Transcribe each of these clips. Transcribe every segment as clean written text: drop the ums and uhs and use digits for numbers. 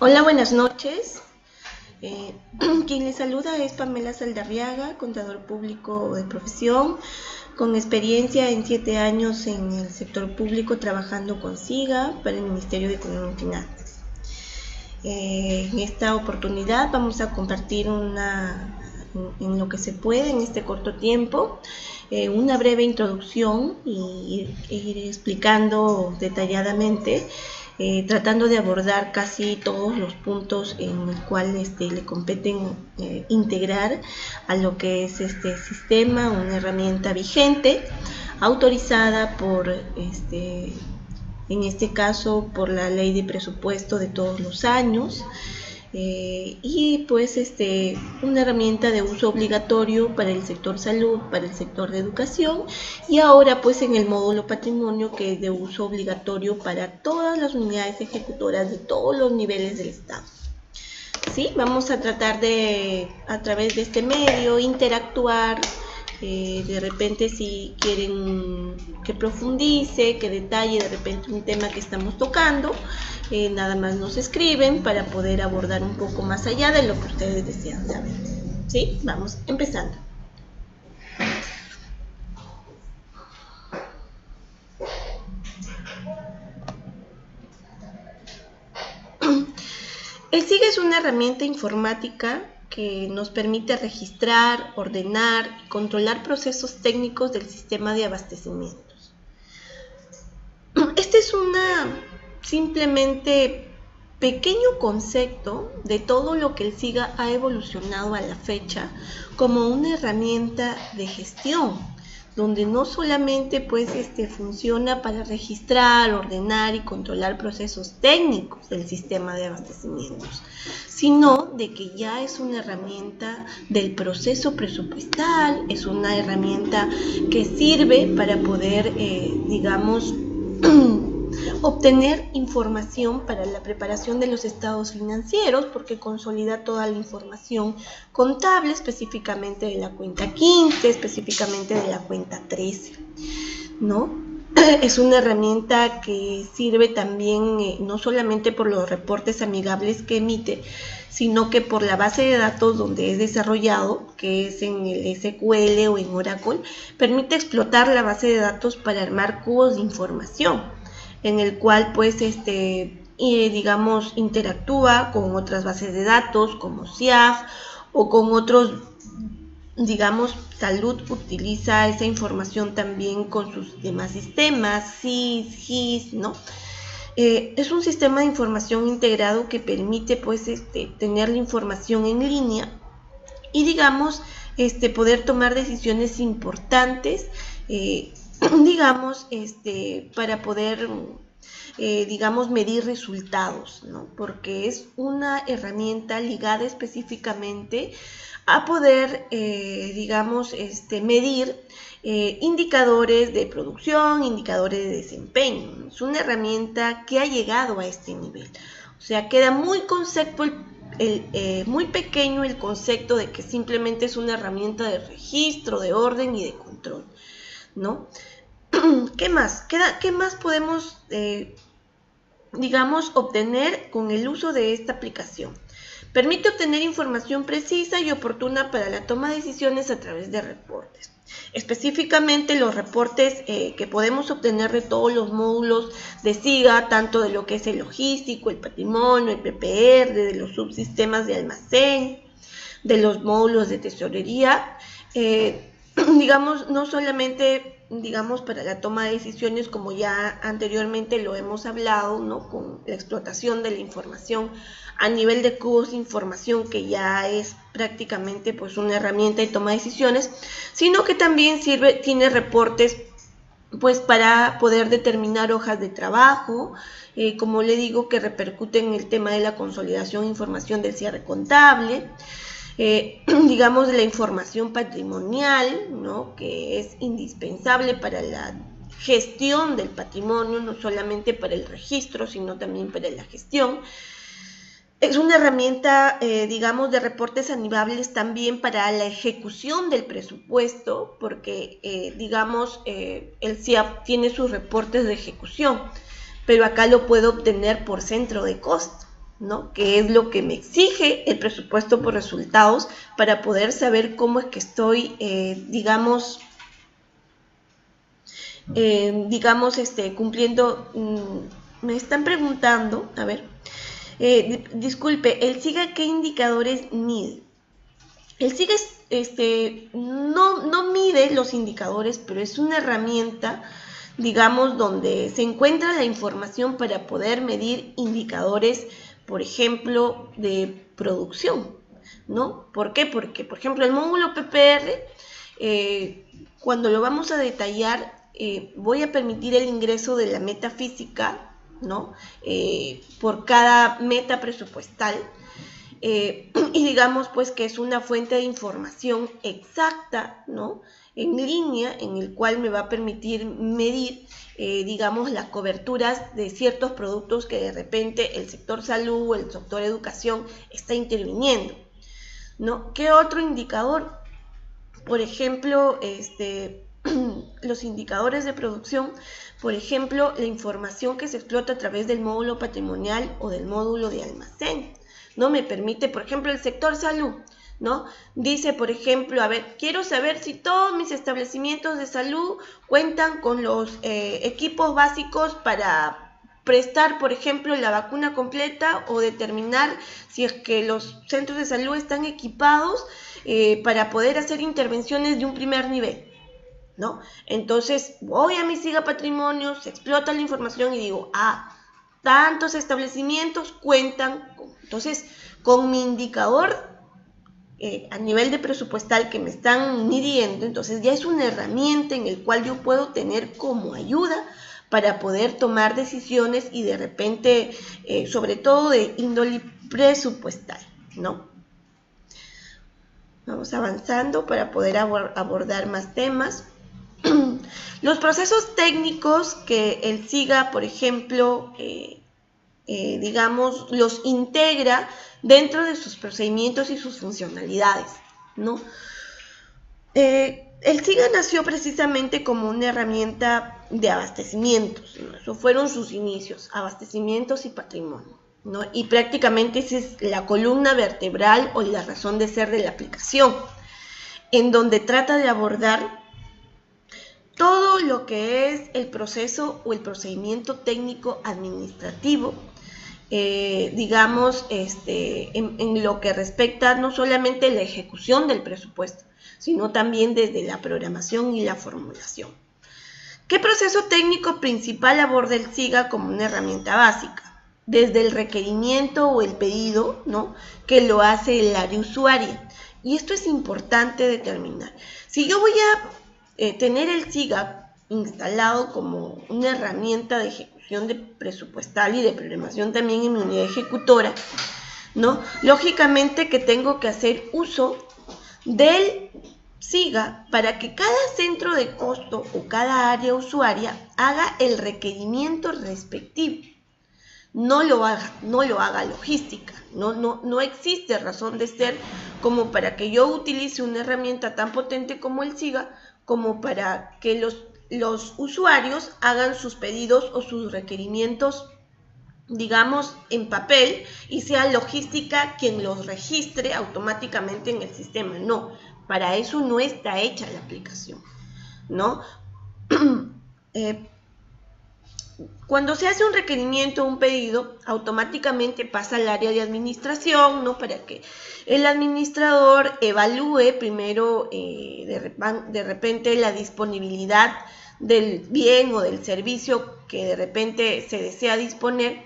Hola, buenas noches. Eh, Quien les saluda es Pamela Saldarriaga, contador público de profesión, con experiencia en 7 años en el sector público trabajando con SIGA para el Ministerio de Economía y Finanzas. En esta oportunidad vamos a compartir en lo que se puede en este corto tiempo, una breve introducción y ir explicando detalladamente, tratando de abordar casi todos los puntos en el cual le competen integrar a lo que es este sistema, una herramienta vigente, autorizada por en este caso por la ley de presupuesto de todos los años, y pues una herramienta de uso obligatorio para el sector salud, para el sector de educación, y ahora pues en el módulo patrimonio, que es de uso obligatorio para todas las unidades ejecutoras de todos los niveles del Estado. ¿Sí? Vamos a tratar de, a través de este medio, interactuar. De repente, si quieren que profundice, que detalle de repente un tema que estamos tocando, nada más nos escriben para poder abordar un poco más allá de lo que ustedes desean saber. ¿Sí? Vamos empezando. El SIGA es una herramienta informática que nos permite registrar, ordenar y controlar procesos técnicos del sistema de abastecimientos. Este es simplemente pequeño concepto de todo lo que el SIGA ha evolucionado a la fecha como una herramienta de gestión, donde no solamente pues funciona para registrar, ordenar y controlar procesos técnicos del sistema de abastecimientos, sino de que ya es una herramienta del proceso presupuestal, es una herramienta que sirve para poder, obtener información para la preparación de los estados financieros, porque consolida toda la información contable, específicamente de la cuenta 15, específicamente de la cuenta 13, ¿no? Es una herramienta que sirve también no solamente por los reportes amigables que emite, sino que por la base de datos donde es desarrollado, que es en el SQL o en Oracle, permite explotar la base de datos para armar cubos de información, en el cual pues interactúa con otras bases de datos como SIAF o con otros, Salud utiliza esa información también con sus demás sistemas, SIS, GIS, ¿no? Es un sistema de información integrado que permite pues tener la información en línea y poder tomar decisiones importantes, para poder medir resultados, ¿no? Porque es una herramienta ligada específicamente a poder, medir indicadores de producción, indicadores de desempeño. Es una herramienta que ha llegado a este nivel. O sea, queda muy pequeño el concepto de que simplemente es una herramienta de registro, de orden y de control, ¿no? ¿Qué más? ¿Qué más podemos, obtener con el uso de esta aplicación? Permite obtener información precisa y oportuna para la toma de decisiones a través de reportes. Específicamente los reportes que podemos obtener de todos los módulos de SIGA, tanto de lo que es el logístico, el patrimonio, el PPR, de los subsistemas de almacén, de los módulos de tesorería, no solamente para la toma de decisiones, como ya anteriormente lo hemos hablado, ¿no? Con la explotación de la información a nivel de cubos de información, que ya es prácticamente pues una herramienta de toma de decisiones, sino que también tiene reportes pues para poder determinar hojas de trabajo, como le digo, que repercuten en el tema de la consolidación de información del cierre contable, la información patrimonial, ¿no? Que es indispensable para la gestión del patrimonio, no solamente para el registro, sino también para la gestión. Es una herramienta, de reportes amigables también para la ejecución del presupuesto, porque, el CIAP tiene sus reportes de ejecución, pero acá lo puedo obtener por centro de costo, ¿no? Que es lo que me exige el presupuesto por resultados para poder saber cómo es que estoy, digamos, cumpliendo. Me están preguntando, a ver, disculpe, ¿el SIGA qué indicadores mide? El SIGA no mide los indicadores, pero es una herramienta, digamos, donde se encuentra la información para poder medir indicadores, por ejemplo, de producción, ¿no? ¿Por qué? Porque, por ejemplo, el módulo PPR, cuando lo vamos a detallar, voy a permitir el ingreso de la meta física, ¿no? Por cada meta presupuestal. Y digamos pues que es una fuente de información exacta, ¿no? En línea, en el cual me va a permitir medir, digamos, las coberturas de ciertos productos que de repente el sector salud o el sector educación está interviniendo, ¿no? ¿Qué otro indicador? Por ejemplo, los indicadores de producción, por ejemplo, la información que se explota a través del módulo patrimonial o del módulo de almacén, ¿no? Me permite, por ejemplo, el sector salud, ¿no? Dice, por ejemplo, a ver, quiero saber si todos mis establecimientos de salud cuentan con los equipos básicos para prestar, por ejemplo, la vacuna completa, o determinar si es que los centros de salud están equipados para poder hacer intervenciones de un primer nivel, ¿no? Entonces voy a mi SIGA Patrimonio, se explota la información y digo, tantos establecimientos cuentan con. Entonces, con mi indicador a nivel de presupuestal que me están midiendo, entonces ya es una herramienta en el cual yo puedo tener como ayuda para poder tomar decisiones y de repente, sobre todo de índole presupuestal, ¿no? Vamos avanzando para poder abordar más temas. Los procesos técnicos que el SIGA, por ejemplo, digamos, los integra dentro de sus procedimientos y sus funcionalidades, ¿no? El SIGA nació precisamente como una herramienta de abastecimientos, ¿no? Eso fueron sus inicios, abastecimientos y patrimonio, ¿no? Y prácticamente esa es la columna vertebral o la razón de ser de la aplicación, en donde trata de abordar todo lo que es el proceso o el procedimiento técnico administrativo, digamos, en lo que respecta no solamente a la ejecución del presupuesto, sino también desde la programación y la formulación. ¿Qué proceso técnico principal aborda el SIGA como una herramienta básica? Desde el requerimiento o el pedido, ¿no?, que lo hace el área usuaria. Y esto es importante determinar. Si yo voy a tener el SIGA instalado como una herramienta de ejecución de presupuestal y de programación también en mi unidad ejecutora, ¿no? Lógicamente que tengo que hacer uso del SIGA para que cada centro de costo o cada área usuaria haga el requerimiento respectivo. No lo haga logística. No existe razón de ser como para que yo utilice una herramienta tan potente como el SIGA como para que los usuarios hagan sus pedidos o sus requerimientos, digamos, en papel, y sea logística quien los registre automáticamente en el sistema. No, para eso no está hecha la aplicación, ¿no? Cuando se hace un requerimiento o un pedido, automáticamente pasa al área de administración, ¿no?, para que el administrador evalúe primero de repente la disponibilidad del bien o del servicio que de repente se desea disponer,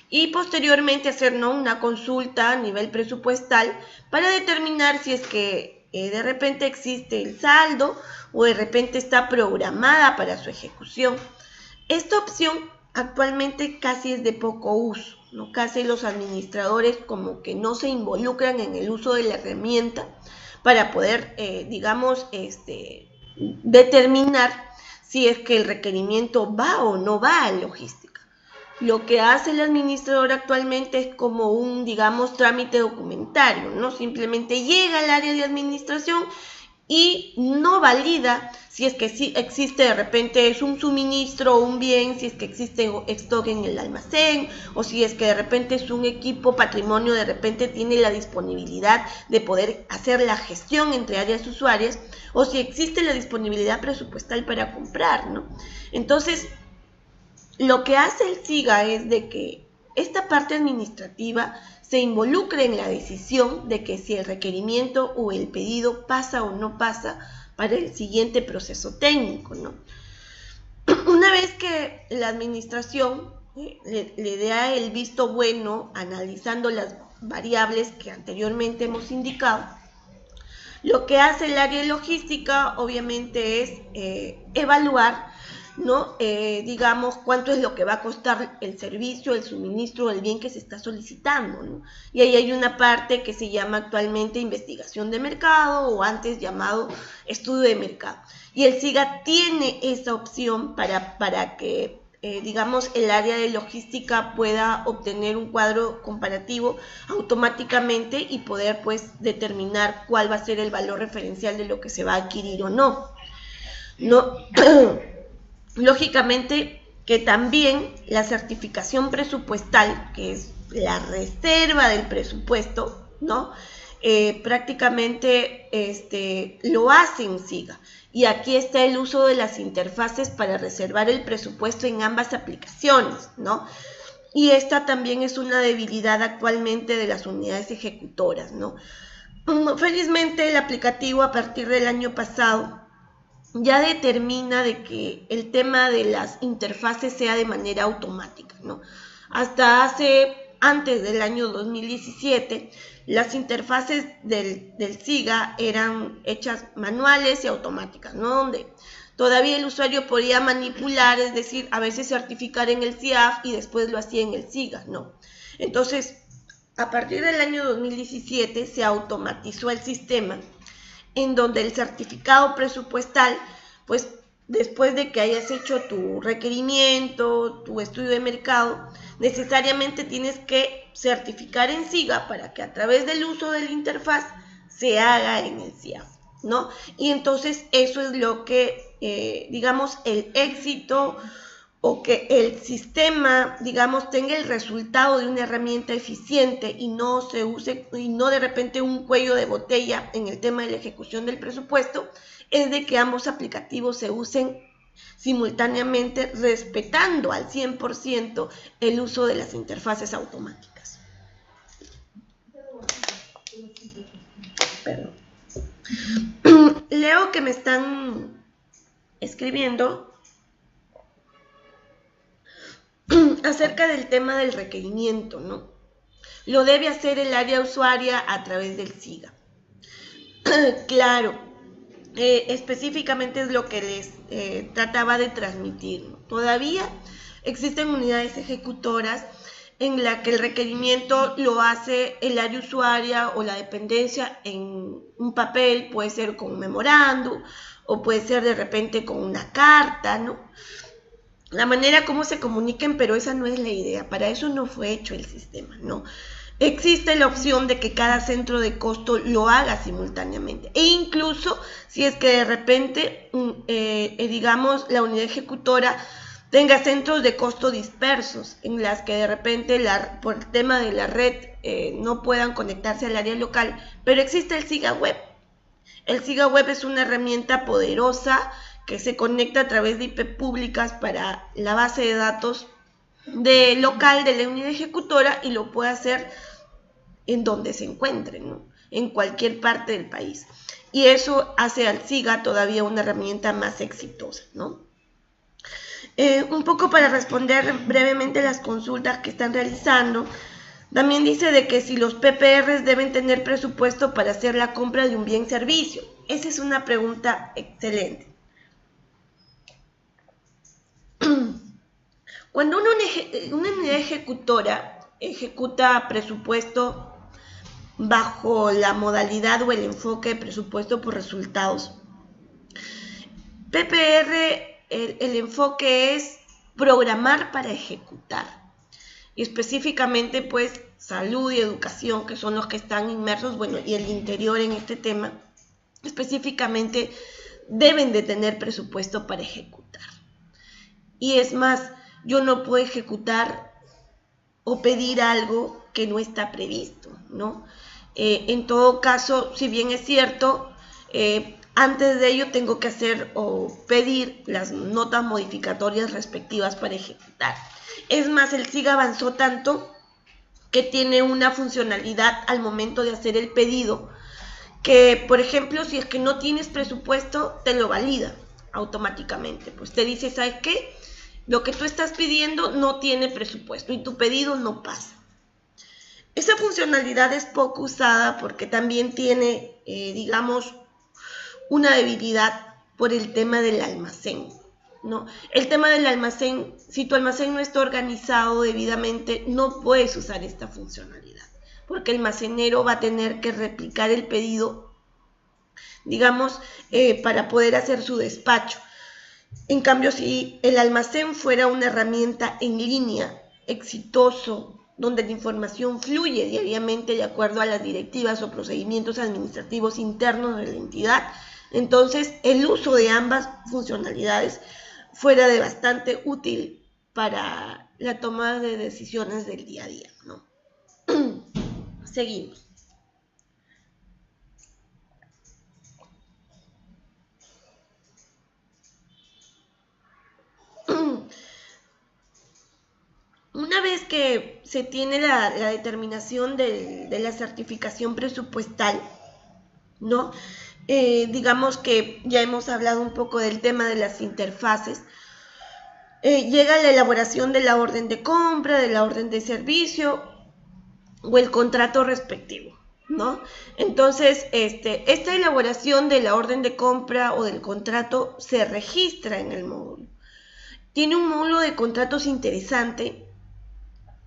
y posteriormente hacer, ¿no?, una consulta a nivel presupuestal para determinar si es que de repente existe el saldo o de repente está programada para su ejecución. Esta opción actualmente casi es de poco uso, ¿no? Casi los administradores como que no se involucran en el uso de la herramienta para poder, digamos, determinar si es que el requerimiento va o no va a logística. Lo que hace el administrador actualmente es como un, digamos, trámite documentario, ¿no? Simplemente llega al área de administración y no valida si es que sí existe de repente es un suministro o un bien, si es que existe stock en el almacén, o si es que de repente es un equipo patrimonio, de repente tiene la disponibilidad de poder hacer la gestión entre áreas usuarias, o si existe la disponibilidad presupuestal para comprar, ¿no? Entonces, lo que hace el SIGA es de que esta parte administrativa se involucre en la decisión de que si el requerimiento o el pedido pasa o no pasa para el siguiente proceso técnico, ¿no? Una vez que la administración le da el visto bueno, analizando las variables que anteriormente hemos indicado, lo que hace el área de logística obviamente es evaluar, ¿no? Digamos, cuánto es lo que va a costar el servicio, el suministro, el bien que se está solicitando, ¿no? Y ahí hay una parte que se llama actualmente investigación de mercado o antes llamado estudio de mercado. Y el SIGA tiene esa opción para que, digamos, el área de logística pueda obtener un cuadro comparativo automáticamente y poder, pues, determinar cuál va a ser el valor referencial de lo que se va a adquirir o no. ¿No? Lógicamente que también la certificación presupuestal, que es la reserva del presupuesto, ¿no? Prácticamente lo hace en SIGA. Y aquí está el uso de las interfaces para reservar el presupuesto en ambas aplicaciones, ¿no? Y esta también es una debilidad actualmente de las unidades ejecutoras, ¿no? Felizmente el aplicativo a partir del año pasado ya determina de que el tema de las interfaces sea de manera automática, ¿no? Hasta antes del año 2017, las interfaces del SIGA eran hechas manuales y automáticas, ¿no? Donde todavía el usuario podía manipular, es decir, a veces certificar en el CIAF y después lo hacía en el SIGA, ¿no? Entonces, a partir del año 2017 se automatizó el sistema en donde el certificado presupuestal, pues después de que hayas hecho tu requerimiento, tu estudio de mercado, necesariamente tienes que certificar en SIGA para que a través del uso de la interfaz se haga en el CIAF, ¿no? Y entonces eso es lo que, digamos, el éxito o que el sistema, digamos, tenga el resultado de una herramienta eficiente y no se use, y no de repente un cuello de botella en el tema de la ejecución del presupuesto, es de que ambos aplicativos se usen simultáneamente respetando al 100% el uso de las interfaces automáticas. Perdón. Leo que me están escribiendo acerca del tema del requerimiento, ¿no? Lo debe hacer el área usuaria a través del SIGA. Claro, específicamente es lo que les trataba de transmitir, ¿no? Todavía existen unidades ejecutoras en la que el requerimiento lo hace el área usuaria o la dependencia en un papel, puede ser con un memorándum o puede ser de repente con una carta, ¿no? La manera como se comuniquen, pero esa no es la idea, para eso no fue hecho el sistema, ¿no? Existe la opción de que cada centro de costo lo haga simultáneamente e incluso si es que de repente, digamos, la unidad ejecutora tenga centros de costo dispersos en las que de repente por el tema de la red no puedan conectarse al área local, pero existe el SIGA Web. El SIGA Web es una herramienta poderosa que se conecta a través de IP públicas para la base de datos local de la unidad ejecutora y lo puede hacer en donde se encuentre, ¿no? En cualquier parte del país. Y eso hace al SIGA todavía una herramienta más exitosa, ¿no? Un poco para responder brevemente las consultas que están realizando, también dice de que si los PPRs deben tener presupuesto para hacer la compra de un bien servicio. Esa es una pregunta excelente. Cuando una unidad ejecutora ejecuta presupuesto bajo la modalidad o el enfoque de presupuesto por resultados, PPR, el enfoque es programar para ejecutar. Y específicamente, pues, salud y educación, que son los que están inmersos, bueno, y el interior en este tema. específicamente deben de tener presupuesto para ejecutar. Y es más, yo no puedo ejecutar o pedir algo que no está previsto, ¿no? En todo caso, si bien es cierto, antes de ello tengo que hacer o pedir las notas modificatorias respectivas para ejecutar. Es más, el SIGA avanzó tanto que tiene una funcionalidad al momento de hacer el pedido, que por ejemplo, si es que no tienes presupuesto, te lo valida automáticamente. Pues te dice, ¿sabes qué? Lo que tú estás pidiendo no tiene presupuesto y tu pedido no pasa. Esa funcionalidad es poco usada porque también tiene, digamos, una debilidad por el tema del almacén, ¿no? El tema del almacén, si tu almacén no está organizado debidamente, no puedes usar esta funcionalidad, porque el almacenero va a tener que replicar el pedido, digamos, para poder hacer su despacho. En cambio, si el almacén fuera una herramienta en línea, exitoso, donde la información fluye diariamente de acuerdo a las directivas o procedimientos administrativos internos de la entidad, entonces el uso de ambas funcionalidades fuera de bastante útil para la toma de decisiones del día a día, ¿no? Seguimos. Una vez que se tiene la determinación de la certificación presupuestal, ¿no? Digamos que ya hemos hablado un poco del tema de las interfaces. Llega la elaboración de la orden de compra, de la orden de servicio o el contrato respectivo, ¿no? Entonces, esta elaboración de la orden de compra o del contrato se registra en el módulo. Tiene un módulo de contratos interesante,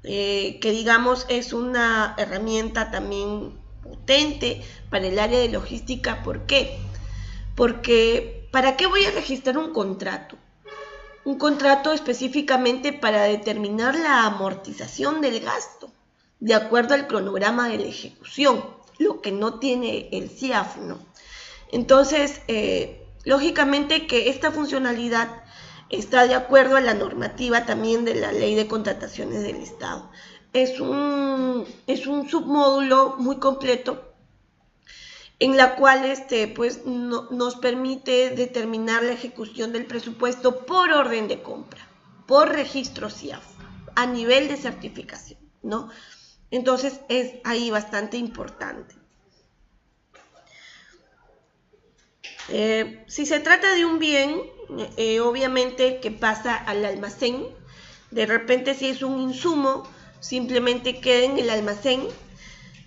que digamos es una herramienta también potente para el área de logística. ¿Por qué? Porque ¿para qué voy a registrar un contrato? Un contrato específicamente para determinar la amortización del gasto, de acuerdo al cronograma de la ejecución, lo que no tiene el CIAF, ¿no? Entonces, lógicamente que esta funcionalidad está de acuerdo a la normativa también de la Ley de Contrataciones del Estado. Es un submódulo muy completo en la cual pues, nos permite determinar la ejecución del presupuesto por orden de compra, por registro CIAF, a nivel de certificación, ¿no? Entonces es ahí bastante importante. Si se trata de un bien, obviamente que pasa al almacén. De repente, si es un insumo, simplemente queda en el almacén.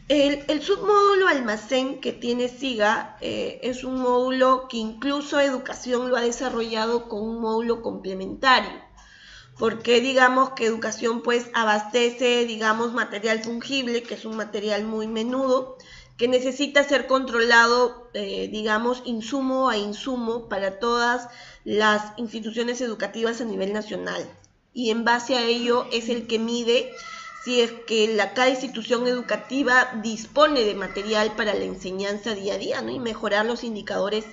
El submódulo almacén que tiene SIGA es un módulo que incluso Educación lo ha desarrollado con un módulo complementario, porque digamos que Educación pues abastece, digamos, material fungible, que es un material muy menudo, que necesita ser controlado, digamos, insumo a insumo para todas las instituciones educativas a nivel nacional. Y en base a ello es el que mide si es que cada institución educativa dispone de material para la enseñanza día a día, ¿no? Y mejorar los indicadores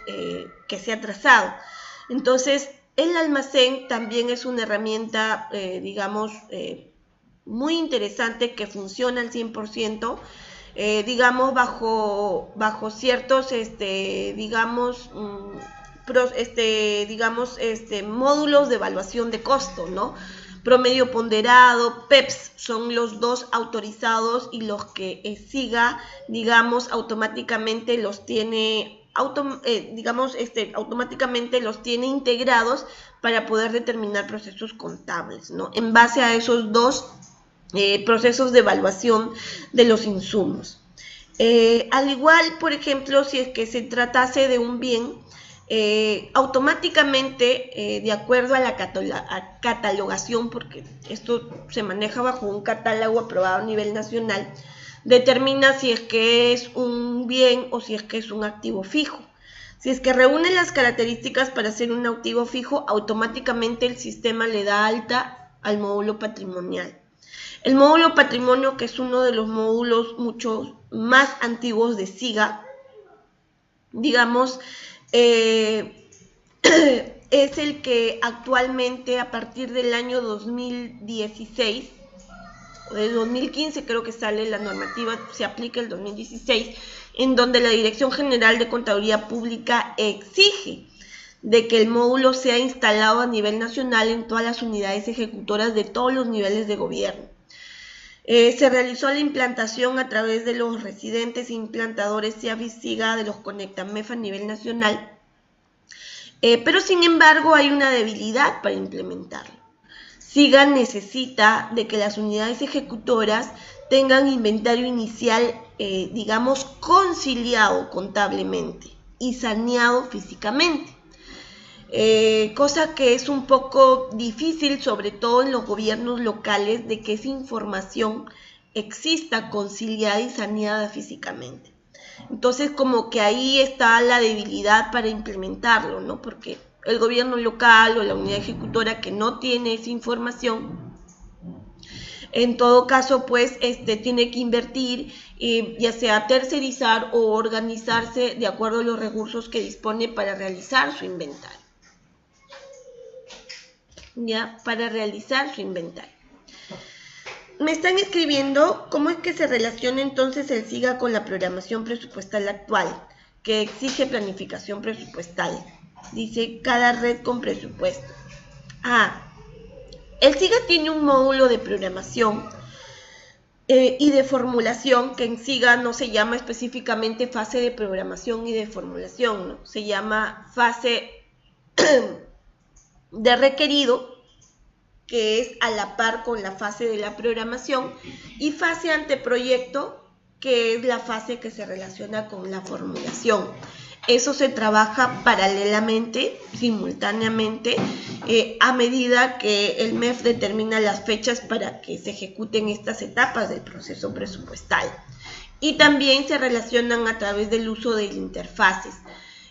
que se ha trazado. Entonces, el almacén también es una herramienta, digamos, muy interesante, que funciona al 100%, digamos, bajo ciertos, digamos, módulos de evaluación de costo, ¿no? Promedio ponderado, PEPS son los dos autorizados, y los que SIGA, digamos, automáticamente los tiene, automáticamente los tiene integrados para poder determinar procesos contables, ¿no? En base a esos dos procesos de evaluación de los insumos. Al igual, por ejemplo, si es que se tratase de un bien, automáticamente, de acuerdo a la catalogación, porque esto se maneja bajo un catálogo aprobado a nivel nacional, determina si es que es un bien o si es que es un activo fijo. Si es que reúne las características para ser un activo fijo, automáticamente el sistema le da alta al módulo patrimonial. El módulo patrimonio, que es uno de los módulos mucho más antiguos de SIGA, digamos, es el que actualmente a partir del año 2016, de 2015 creo que sale la normativa, se aplica el 2016, en donde la Dirección General de Contaduría Pública exige de que el módulo sea instalado a nivel nacional en todas las unidades ejecutoras de todos los niveles de gobierno. Se realizó la implantación a través de los residentes e implantadores SIGA de los Conectamef a nivel nacional, pero sin embargo hay una debilidad para implementarlo. SIGA necesita de que las unidades ejecutoras tengan inventario inicial, digamos, conciliado contablemente y saneado físicamente. Cosa que es un poco difícil, sobre todo en los gobiernos locales, de que esa información exista conciliada y saneada físicamente. Entonces, como que ahí está la debilidad para implementarlo, ¿no? Porque el gobierno local o la unidad ejecutora que no tiene esa información, en todo caso, pues, tiene que invertir, ya sea tercerizar o organizarse de acuerdo a los recursos que dispone para realizar su inventario. Ya, para realizar su inventario. Me están escribiendo cómo es que se relaciona entonces el SIGA con la programación presupuestal actual, que exige planificación presupuestal. Dice cada red con presupuesto. El SIGA tiene un módulo de programación y de formulación, que en SIGA no se llama específicamente fase de programación y de formulación, ¿no? Se llama fase de requerido, que es a la par con la fase de la programación, y fase anteproyecto, que es la fase que se relaciona con la formulación. Eso se trabaja paralelamente, simultáneamente, a medida que el MEF determina las fechas para que se ejecuten estas etapas del proceso presupuestal. Y también se relacionan a través del uso de interfaces.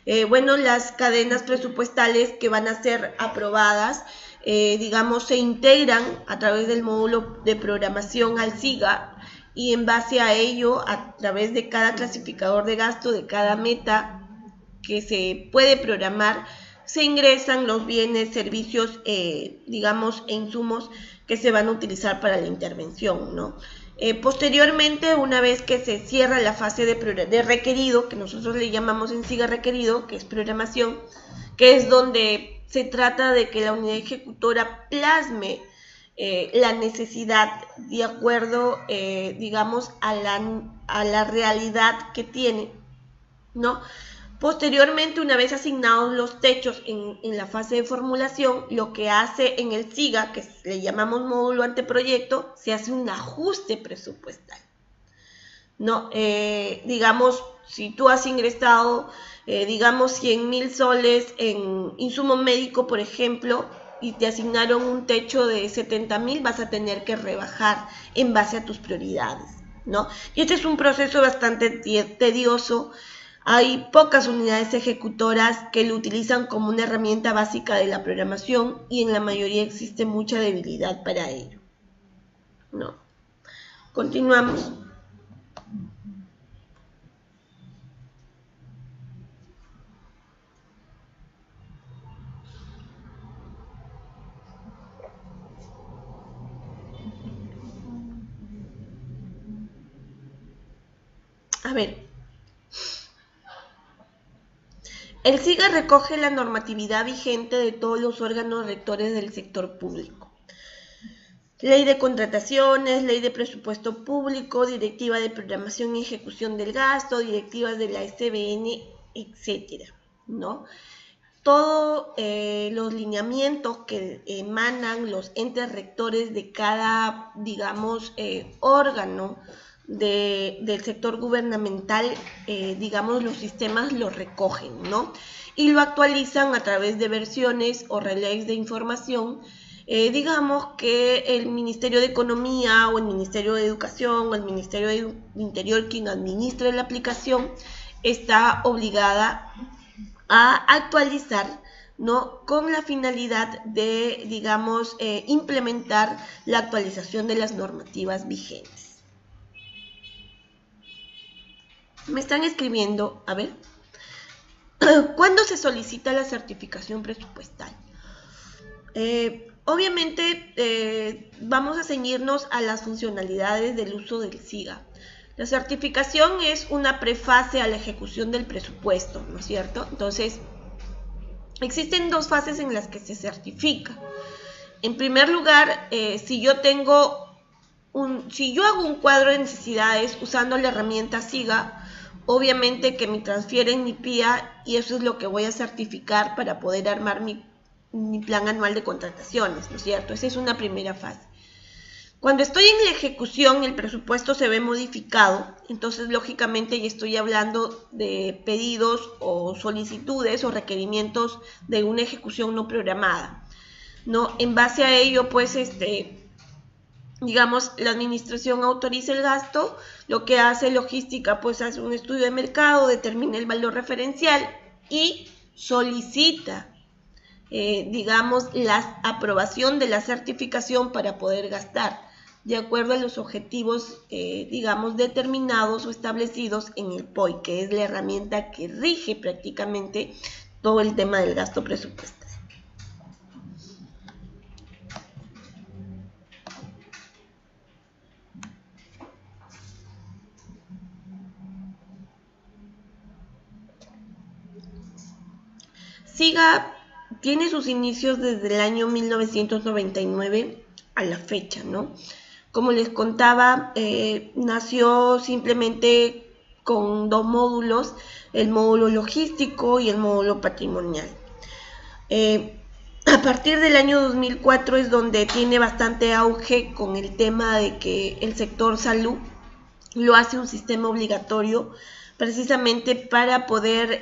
Las cadenas presupuestales que van a ser aprobadas, digamos, se integran a través del módulo de programación al SIGA, y en base a ello, a través de cada clasificador de gasto, de cada meta que se puede programar, se ingresan los bienes, servicios, digamos, e insumos que se van a utilizar para la intervención, ¿no? Posteriormente, una vez que se cierra la fase de requerido, que nosotros le llamamos en SIGA requerido, que es programación, que es donde se trata de que la unidad ejecutora plasme la necesidad de acuerdo, digamos, a la realidad que tiene, ¿no? Posteriormente, una vez asignados los techos en la fase de formulación, lo que hace en el SIGA, que le llamamos módulo anteproyecto, se hace un ajuste presupuestal, ¿no? Digamos, si tú has ingresado, digamos, 100.000 soles en insumo médico, por ejemplo, y te asignaron un techo de 70.000, vas a tener que rebajar en base a tus prioridades, ¿no? Y este es un proceso bastante tedioso. Hay pocas unidades ejecutoras que lo utilizan como una herramienta básica de la programación, y en la mayoría existe mucha debilidad para ello, ¿no? Continuamos. A ver, el SIGA recoge la normatividad vigente de todos los órganos rectores del sector público. Ley de contrataciones, ley de presupuesto público, directiva de programación y ejecución del gasto, directivas de la SBN, etcétera, ¿no? Todos los lineamientos que emanan los entes rectores de cada, digamos, órgano del sector gubernamental, digamos, los sistemas los recogen, ¿no? Y lo actualizan a través de versiones o relays de información. Digamos que el Ministerio de Economía o el Ministerio de Educación o el Ministerio de Interior, quien administre la aplicación, está obligada a actualizar, ¿no? Con la finalidad de, digamos, implementar la actualización de las normativas vigentes. Me están escribiendo, a ver, ¿Cuándo se solicita la certificación presupuestal? Obviamente vamos a ceñirnos a las funcionalidades del uso del SIGA. La certificación es una prefase a la ejecución del presupuesto, ¿no es cierto? Entonces, existen dos fases en las que se certifica. En primer lugar, si yo hago un cuadro de necesidades usando la herramienta SIGA, obviamente que me transfieren mi PIA y eso es lo que voy a certificar para poder armar mi plan anual de contrataciones, ¿no es cierto? Esa es una primera fase. Cuando estoy en la ejecución, el presupuesto se ve modificado, entonces lógicamente ya estoy hablando de pedidos o solicitudes o requerimientos de una ejecución no programada, ¿no? En base a ello, pues, digamos, la administración autoriza el gasto, lo que hace logística, pues hace un estudio de mercado, determina el valor referencial y solicita, digamos, la aprobación de la certificación para poder gastar, de acuerdo a los objetivos, digamos, determinados o establecidos en el POI, que es la herramienta que rige prácticamente todo el tema del gasto presupuestal. SIGA tiene sus inicios desde el año 1999 a la fecha, ¿no? Como les contaba, nació simplemente con dos módulos, el módulo logístico y el módulo patrimonial. A partir del año 2004 es donde tiene bastante auge con el tema de que el sector salud lo hace un sistema obligatorio precisamente para poder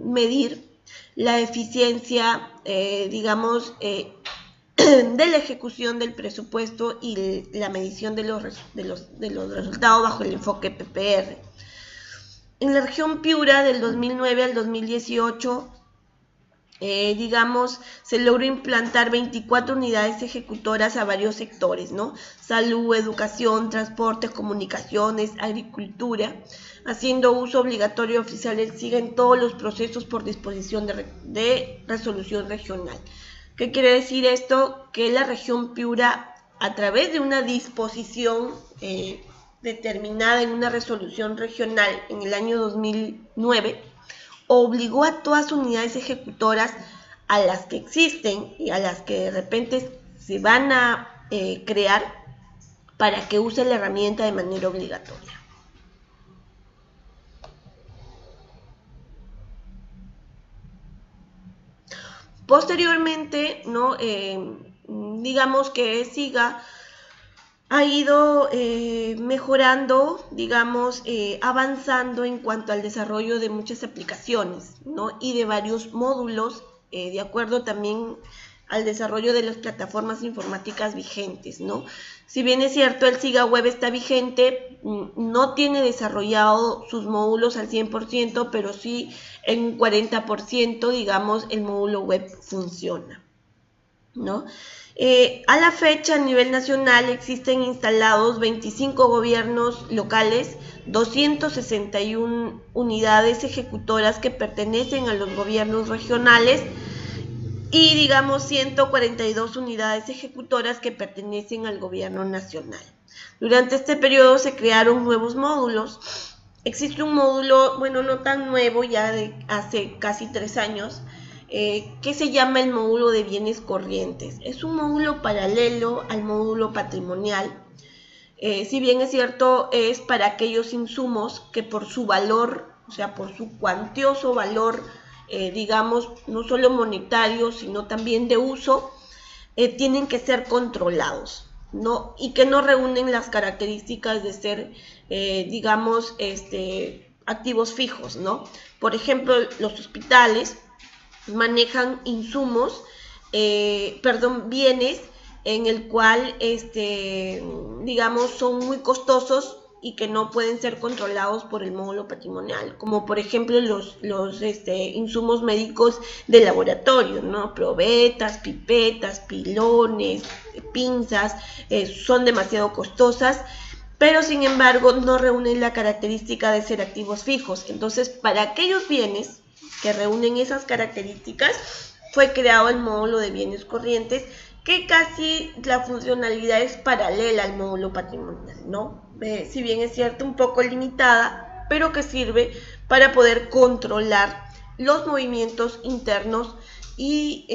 medir la eficiencia, digamos, de la ejecución del presupuesto y la medición de los resultados bajo el enfoque PPR. En la región Piura, del 2009 al 2018, digamos, se logró implantar 24 unidades ejecutoras a varios sectores, ¿no? Salud, educación, transporte, comunicaciones, agricultura, haciendo uso obligatorio oficial del SIGA en todos los procesos por disposición de resolución regional. ¿Qué quiere decir esto? Que la región Piura, a través de una disposición determinada en una resolución regional en el año 2009, obligó a todas sus unidades ejecutoras, a las que existen y a las que de repente se van a crear, para que usen la herramienta de manera obligatoria. Posteriormente, ¿no? Digamos que SIGA ha ido mejorando, digamos, avanzando en cuanto al desarrollo de muchas aplicaciones, ¿no? Y de varios módulos, de acuerdo también al desarrollo de las plataformas informáticas vigentes, ¿no? Si bien es cierto, el SIGA Web está vigente, no tiene desarrollado sus módulos al 100%, pero sí en un 40%, digamos, el módulo web funciona, ¿no? A la fecha, a nivel nacional, existen instalados 25 gobiernos locales, 261 unidades ejecutoras que pertenecen a los gobiernos regionales y, digamos, 142 unidades ejecutoras que pertenecen al gobierno nacional. Durante este periodo se crearon nuevos módulos. Existe un módulo, bueno, no tan nuevo, ya de hace casi 3 años, que se llama el módulo de bienes corrientes. Es un módulo paralelo al módulo patrimonial. Si bien es cierto, es para aquellos insumos que por su valor, o sea, por su cuantioso valor, digamos, no solo monetario, sino también de uso, tienen que ser controlados, ¿no? Y que no reúnen las características de ser, digamos, activos fijos, ¿no? Por ejemplo, los hospitales manejan insumos, bienes en el cual, digamos, son muy costosos y que no pueden ser controlados por el módulo patrimonial, como por ejemplo los insumos médicos de laboratorio, ¿no? Probetas, pipetas, pilones, pinzas, son demasiado costosas, pero sin embargo no reúnen la característica de ser activos fijos. Entonces, para aquellos bienes que reúnen esas características, fue creado el módulo de bienes corrientes, que casi la funcionalidad es paralela al módulo patrimonial, ¿no? Si bien es cierto, un poco limitada, pero que sirve para poder controlar los movimientos internos y,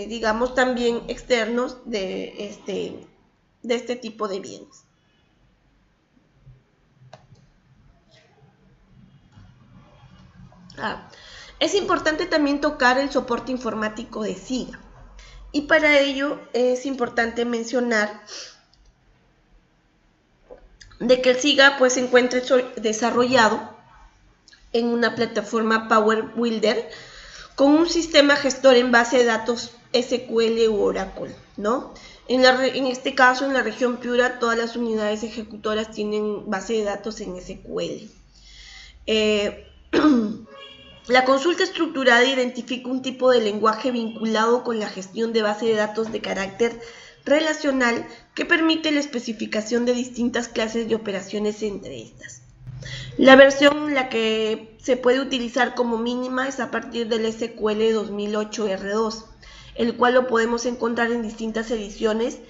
digamos, también externos de este tipo de bienes. Es importante también tocar el soporte informático de SIGA. Y para ello es importante mencionar de que el SIGA pues se encuentra desarrollado en una plataforma Power Builder con un sistema gestor en base de datos SQL u Oracle, ¿no? En este caso, en la región Piura, todas las unidades ejecutoras tienen base de datos en SQL. La consulta estructurada identifica un tipo de lenguaje vinculado con la gestión de base de datos de carácter relacional que permite la especificación de distintas clases de operaciones entre estas. La versión en la que se puede utilizar como mínima es a partir del SQL 2008 R2, el cual lo podemos encontrar en distintas ediciones,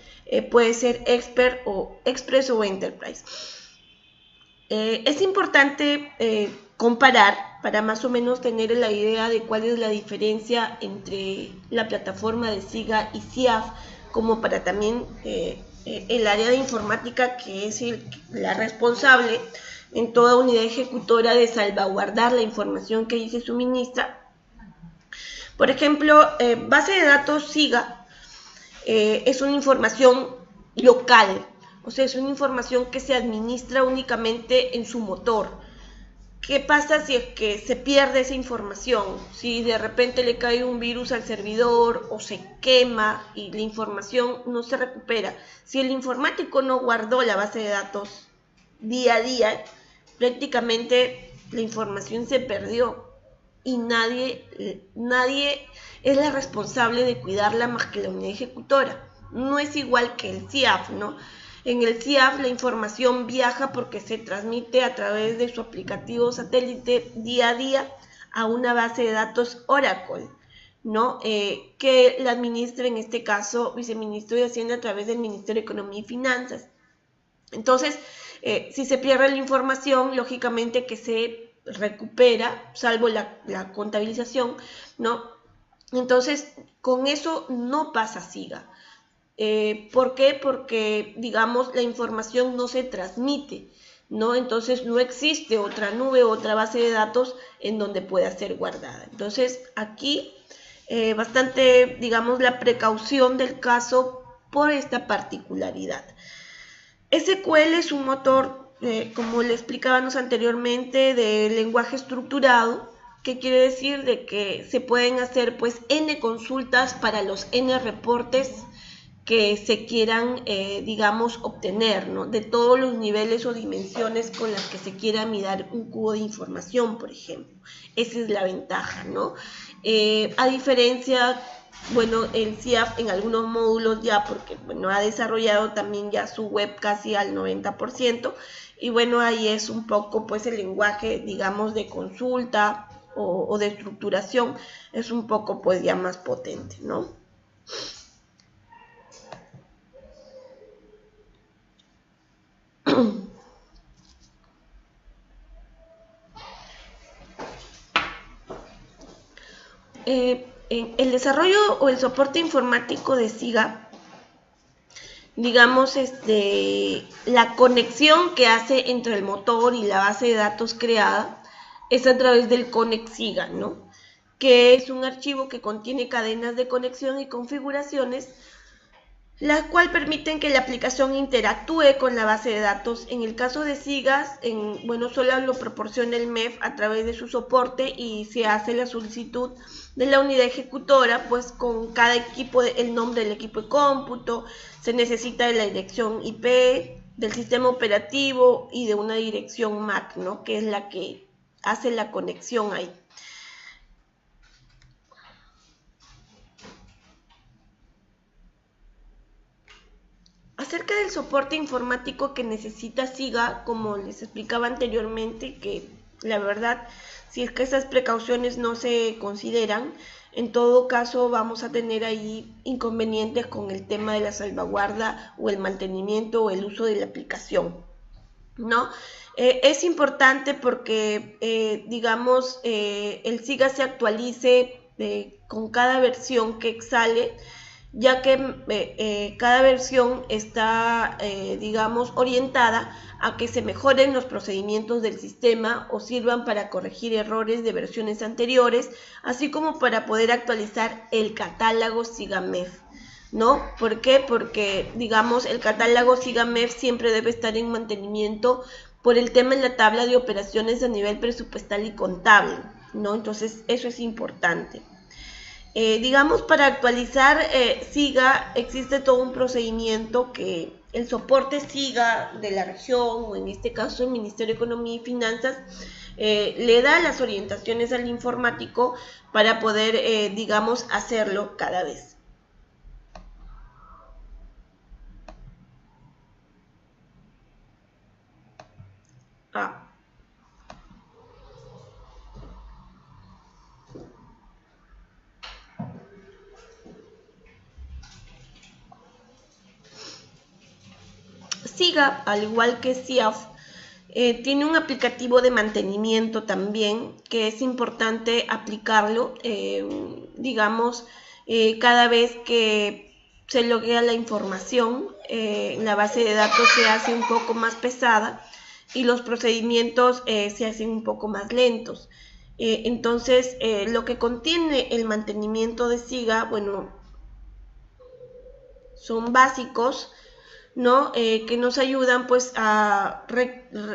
puede ser Expert o Express o Enterprise. Es importante comparar para más o menos tener la idea de cuál es la diferencia entre la plataforma de SIGA y SIAF, como para también el área de informática, que es la responsable en toda unidad ejecutora de salvaguardar la información que ahí se suministra. Por ejemplo, base de datos SIGA es una información local, o sea, es una información que se administra únicamente en su motor. ¿Qué pasa si es que se pierde esa información? Si de repente le cae un virus al servidor o se quema y la información no se recupera. Si el informático no guardó la base de datos día a día, prácticamente la información se perdió y nadie es la responsable de cuidarla más que la unidad ejecutora. No es igual que el SIAF, ¿no? En el SIAF la información viaja porque se transmite a través de su aplicativo satélite día a día a una base de datos Oracle, ¿no? Que la administra en este caso Viceministro de Hacienda a través del Ministerio de Economía y Finanzas. Entonces, si se pierde la información, lógicamente que se recupera, salvo la contabilización, ¿no? Entonces, con eso no pasa SIGA. ¿Por qué? Porque, digamos, la información no se transmite, ¿no? Entonces no existe otra nube, otra base de datos en donde pueda ser guardada. Entonces aquí bastante, digamos, la precaución del caso por esta particularidad. SQL es un motor, como le explicábamos anteriormente, de lenguaje estructurado, que quiere decir de que se pueden hacer pues n consultas para los n reportes que se quieran, digamos, obtener, ¿no? De todos los niveles o dimensiones con las que se quiera mirar un cubo de información, por ejemplo. Esa es la ventaja, ¿no? A diferencia, bueno, el SIAF en algunos módulos ya, porque, bueno, ha desarrollado también ya su web casi al 90%, y bueno, ahí es un poco, pues, el lenguaje, digamos, de consulta o de estructuración, es un poco, pues, ya más potente, ¿no? El desarrollo o el soporte informático de SIGA, digamos, la conexión que hace entre el motor y la base de datos creada es a través del Connect SIGA, ¿no? Que es un archivo que contiene cadenas de conexión y configuraciones, las cuales permiten que la aplicación interactúe con la base de datos. En el caso de SIGA, bueno, solo lo proporciona el MEF a través de su soporte y se hace la solicitud de la unidad ejecutora, pues con cada equipo, el nombre del equipo de cómputo, se necesita de la dirección IP, del sistema operativo y de una dirección MAC, ¿no? Que es la que hace la conexión ahí. Acerca del soporte informático que necesita SIGA, como les explicaba anteriormente, que La verdad, si es que esas precauciones no se consideran, en todo caso vamos a tener ahí inconvenientes con el tema de la salvaguarda o el mantenimiento o el uso de la aplicación, ¿no? Es importante porque, digamos, el SIGA se actualice con cada versión que sale, ya que cada versión está, digamos, orientada a que se mejoren los procedimientos del sistema o sirvan para corregir errores de versiones anteriores, así como para poder actualizar el catálogo SIGA-MEF, ¿no? ¿Por qué? Porque, digamos, el catálogo SIGA-MEF siempre debe estar en mantenimiento por el tema en la tabla de operaciones a nivel presupuestal y contable, ¿no? Entonces, eso es importante. Digamos, para actualizar SIGA existe todo un procedimiento que el soporte SIGA de la región, o en este caso el Ministerio de Economía y Finanzas, le da las orientaciones al informático para poder, digamos, hacerlo cada vez. SIGA, al igual que SIAF, tiene un aplicativo de mantenimiento también, que es importante aplicarlo, digamos, cada vez que se loguea la información, la base de datos se hace un poco más pesada y los procedimientos se hacen un poco más lentos. Entonces, lo que contiene el mantenimiento de SIGA, bueno, son básicos, ¿no? Que nos ayudan pues a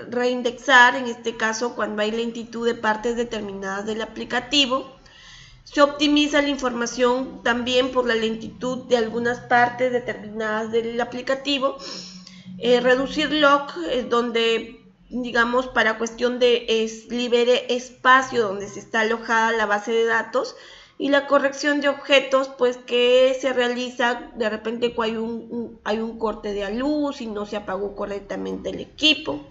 reindexar, en este caso cuando hay lentitud de partes determinadas del aplicativo. Se optimiza la información también por la lentitud de algunas partes determinadas del aplicativo. Reducir lock, donde, digamos, para cuestión de libere espacio donde se está alojada la base de datos. Y la corrección de objetos, pues que se realiza de repente cuando hay un corte de luz y no se apagó correctamente el equipo,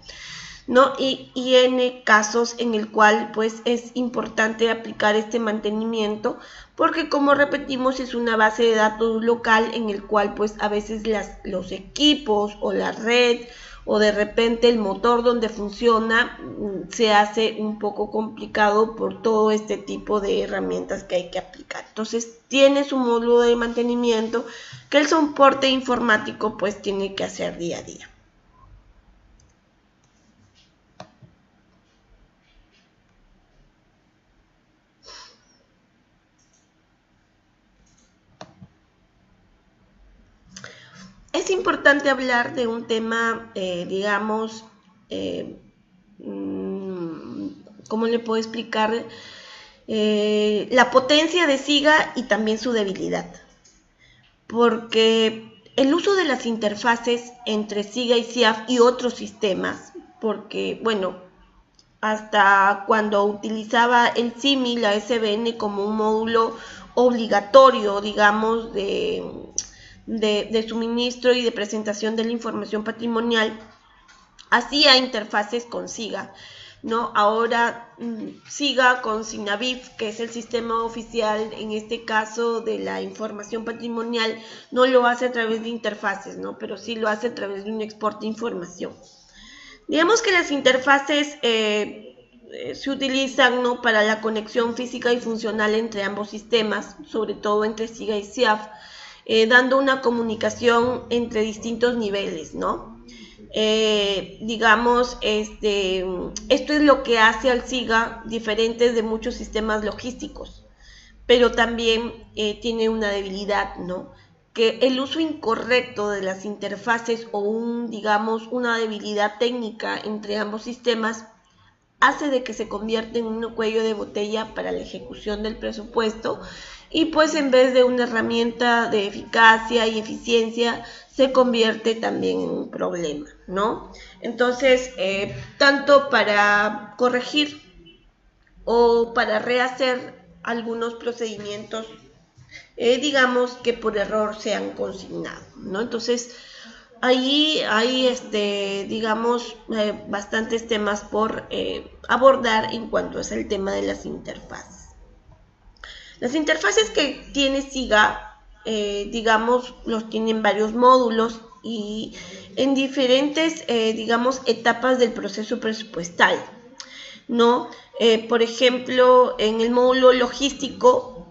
¿no? Y en casos en el cual pues es importante aplicar este mantenimiento, porque como repetimos es una base de datos local en el cual pues a veces los equipos o la red o de repente el motor donde funciona se hace un poco complicado por todo este tipo de herramientas que hay que aplicar. Entonces tiene su módulo de mantenimiento que el soporte informático pues tiene que hacer día a día. Es importante hablar de un tema, digamos, ¿cómo le puedo explicar? La potencia de SIGA y también su debilidad. Porque el uso de las interfaces entre SIGA y SIAF y otros sistemas, porque, bueno, hasta cuando utilizaba el SIMI, la SBN, como un módulo obligatorio, digamos, de suministro y de presentación de la información patrimonial, hacía interfaces con SIGA, ¿no? Ahora SIGA con SIGNAVIF, que es el sistema oficial en este caso de la información patrimonial, no lo hace a través de interfaces, ¿no? Pero sí lo hace a través de un export de información. Digamos que las interfaces se utilizan, ¿no?, para la conexión física y funcional entre ambos sistemas, sobre todo entre SIGA y SIAF, dando una comunicación entre distintos niveles, ¿no? Digamos, esto es lo que hace al SIGA diferente de muchos sistemas logísticos, pero también tiene una debilidad, ¿no? Que el uso incorrecto de las interfaces o digamos, una debilidad técnica entre ambos sistemas hace de que se convierta en un cuello de botella para la ejecución del presupuesto y pues en vez de una herramienta de eficacia y eficiencia se convierte también en un problema, ¿no? Entonces, tanto para corregir o para rehacer algunos procedimientos, digamos que por error se han consignado, ¿no? Entonces, ahí hay, digamos, bastantes temas por abordar en cuanto es el tema de las interfaces. Las interfaces que tiene SIGA, digamos, los tienen varios módulos y en diferentes, digamos, etapas del proceso presupuestal, ¿no? Por ejemplo, en el módulo logístico,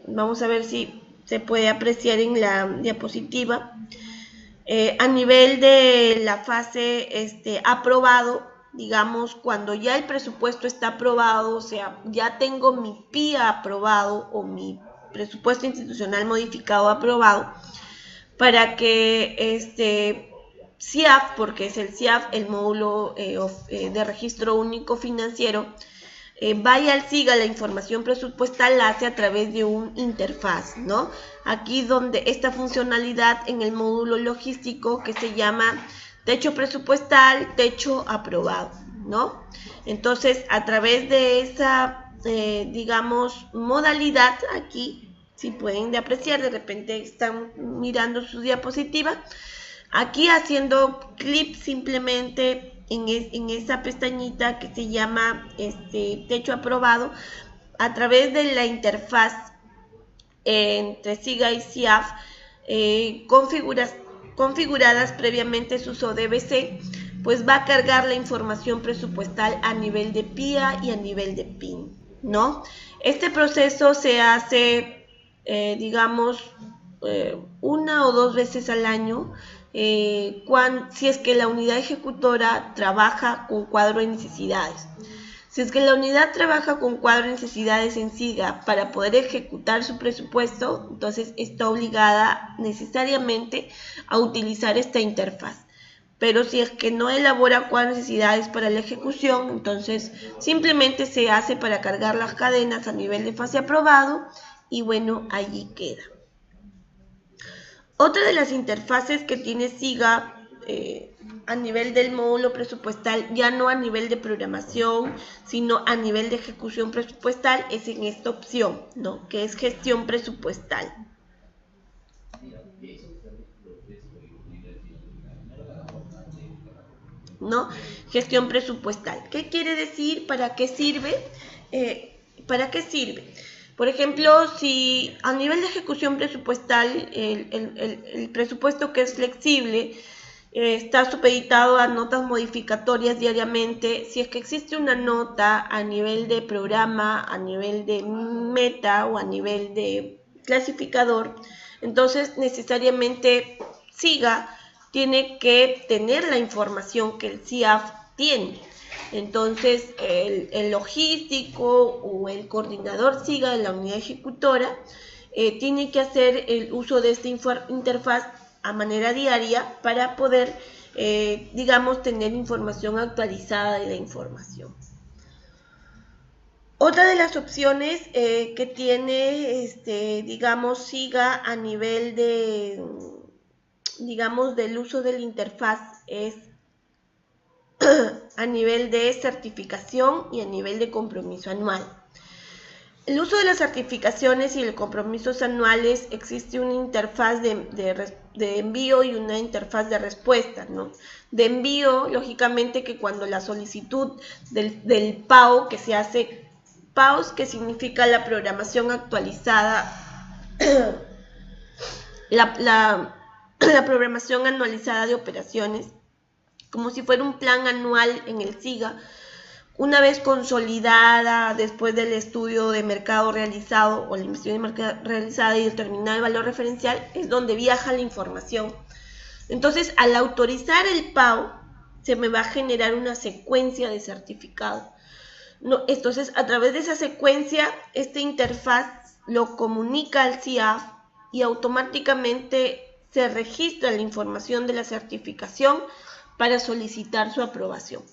vamos a ver si se puede apreciar en la diapositiva, a nivel de la fase aprobado, digamos, cuando ya el presupuesto está aprobado, o sea, ya tengo mi PIA aprobado o mi presupuesto institucional modificado aprobado, para que CIAF, porque es el CIAF, el módulo de registro único financiero, vaya al SIGA, la información presupuestal la hace a través de un interfaz, ¿no? Aquí donde esta funcionalidad en el módulo logístico que se llama techo presupuestal, techo aprobado, ¿no? Entonces, a través de esa, digamos, modalidad aquí, si pueden apreciar, de repente están mirando su diapositiva, aquí haciendo clic simplemente en esa pestañita que se llama techo aprobado, a través de la interfaz entre SIGA y CIAF, configuradas previamente sus ODBC, pues va a cargar la información presupuestal a nivel de PIA y a nivel de PIN, ¿no? Este proceso se hace, digamos, una o dos veces al año, si es que la unidad ejecutora trabaja con cuadro de necesidades. Si es que la unidad trabaja con cuadro de necesidades en SIGA para poder ejecutar su presupuesto, entonces está obligada necesariamente a utilizar esta interfaz. Pero si es que no elabora cuadro de necesidades para la ejecución, entonces simplemente se hace para cargar las cadenas a nivel de fase aprobado y bueno, allí queda. Otra de las interfaces que tiene SIGA a nivel del módulo presupuestal, ya no a nivel de programación, sino a nivel de ejecución presupuestal, es en esta opción, ¿no? Que es gestión presupuestal. ¿No? Gestión presupuestal. ¿Qué quiere decir? ¿Para qué sirve? ¿Para qué sirve? Por ejemplo, si a nivel de ejecución presupuestal, el presupuesto que es flexible está supeditado a notas modificatorias diariamente, si es que existe una nota a nivel de programa, a nivel de meta o a nivel de clasificador, entonces necesariamente SIGA tiene que tener la información que el CIAF tiene. Entonces, el logístico o el coordinador SIGA de la unidad ejecutora tiene que hacer el uso de esta interfaz a manera diaria para poder, digamos, tener información actualizada de la información. Otra de las opciones que tiene, digamos, SIGA a nivel de, digamos, del uso de la interfaz es a nivel de certificación y a nivel de compromiso anual. El uso de las certificaciones y los compromisos anuales, existe una interfaz de envío y una interfaz de respuesta, ¿no? De envío, lógicamente que cuando la solicitud del PAO, que se hace, PAOs, que significa la programación actualizada, la programación anualizada de operaciones, como si fuera un plan anual en el SIGA, una vez consolidada, después del estudio de mercado realizado o la investigación de mercado realizada y determinado el valor referencial, es donde viaja la información. Entonces, al autorizar el PAO, se me va a generar una secuencia de certificado. No, entonces, a través de esa secuencia, esta interfaz lo comunica al CIAF y automáticamente se registra la información de la certificación para solicitar su aprobación.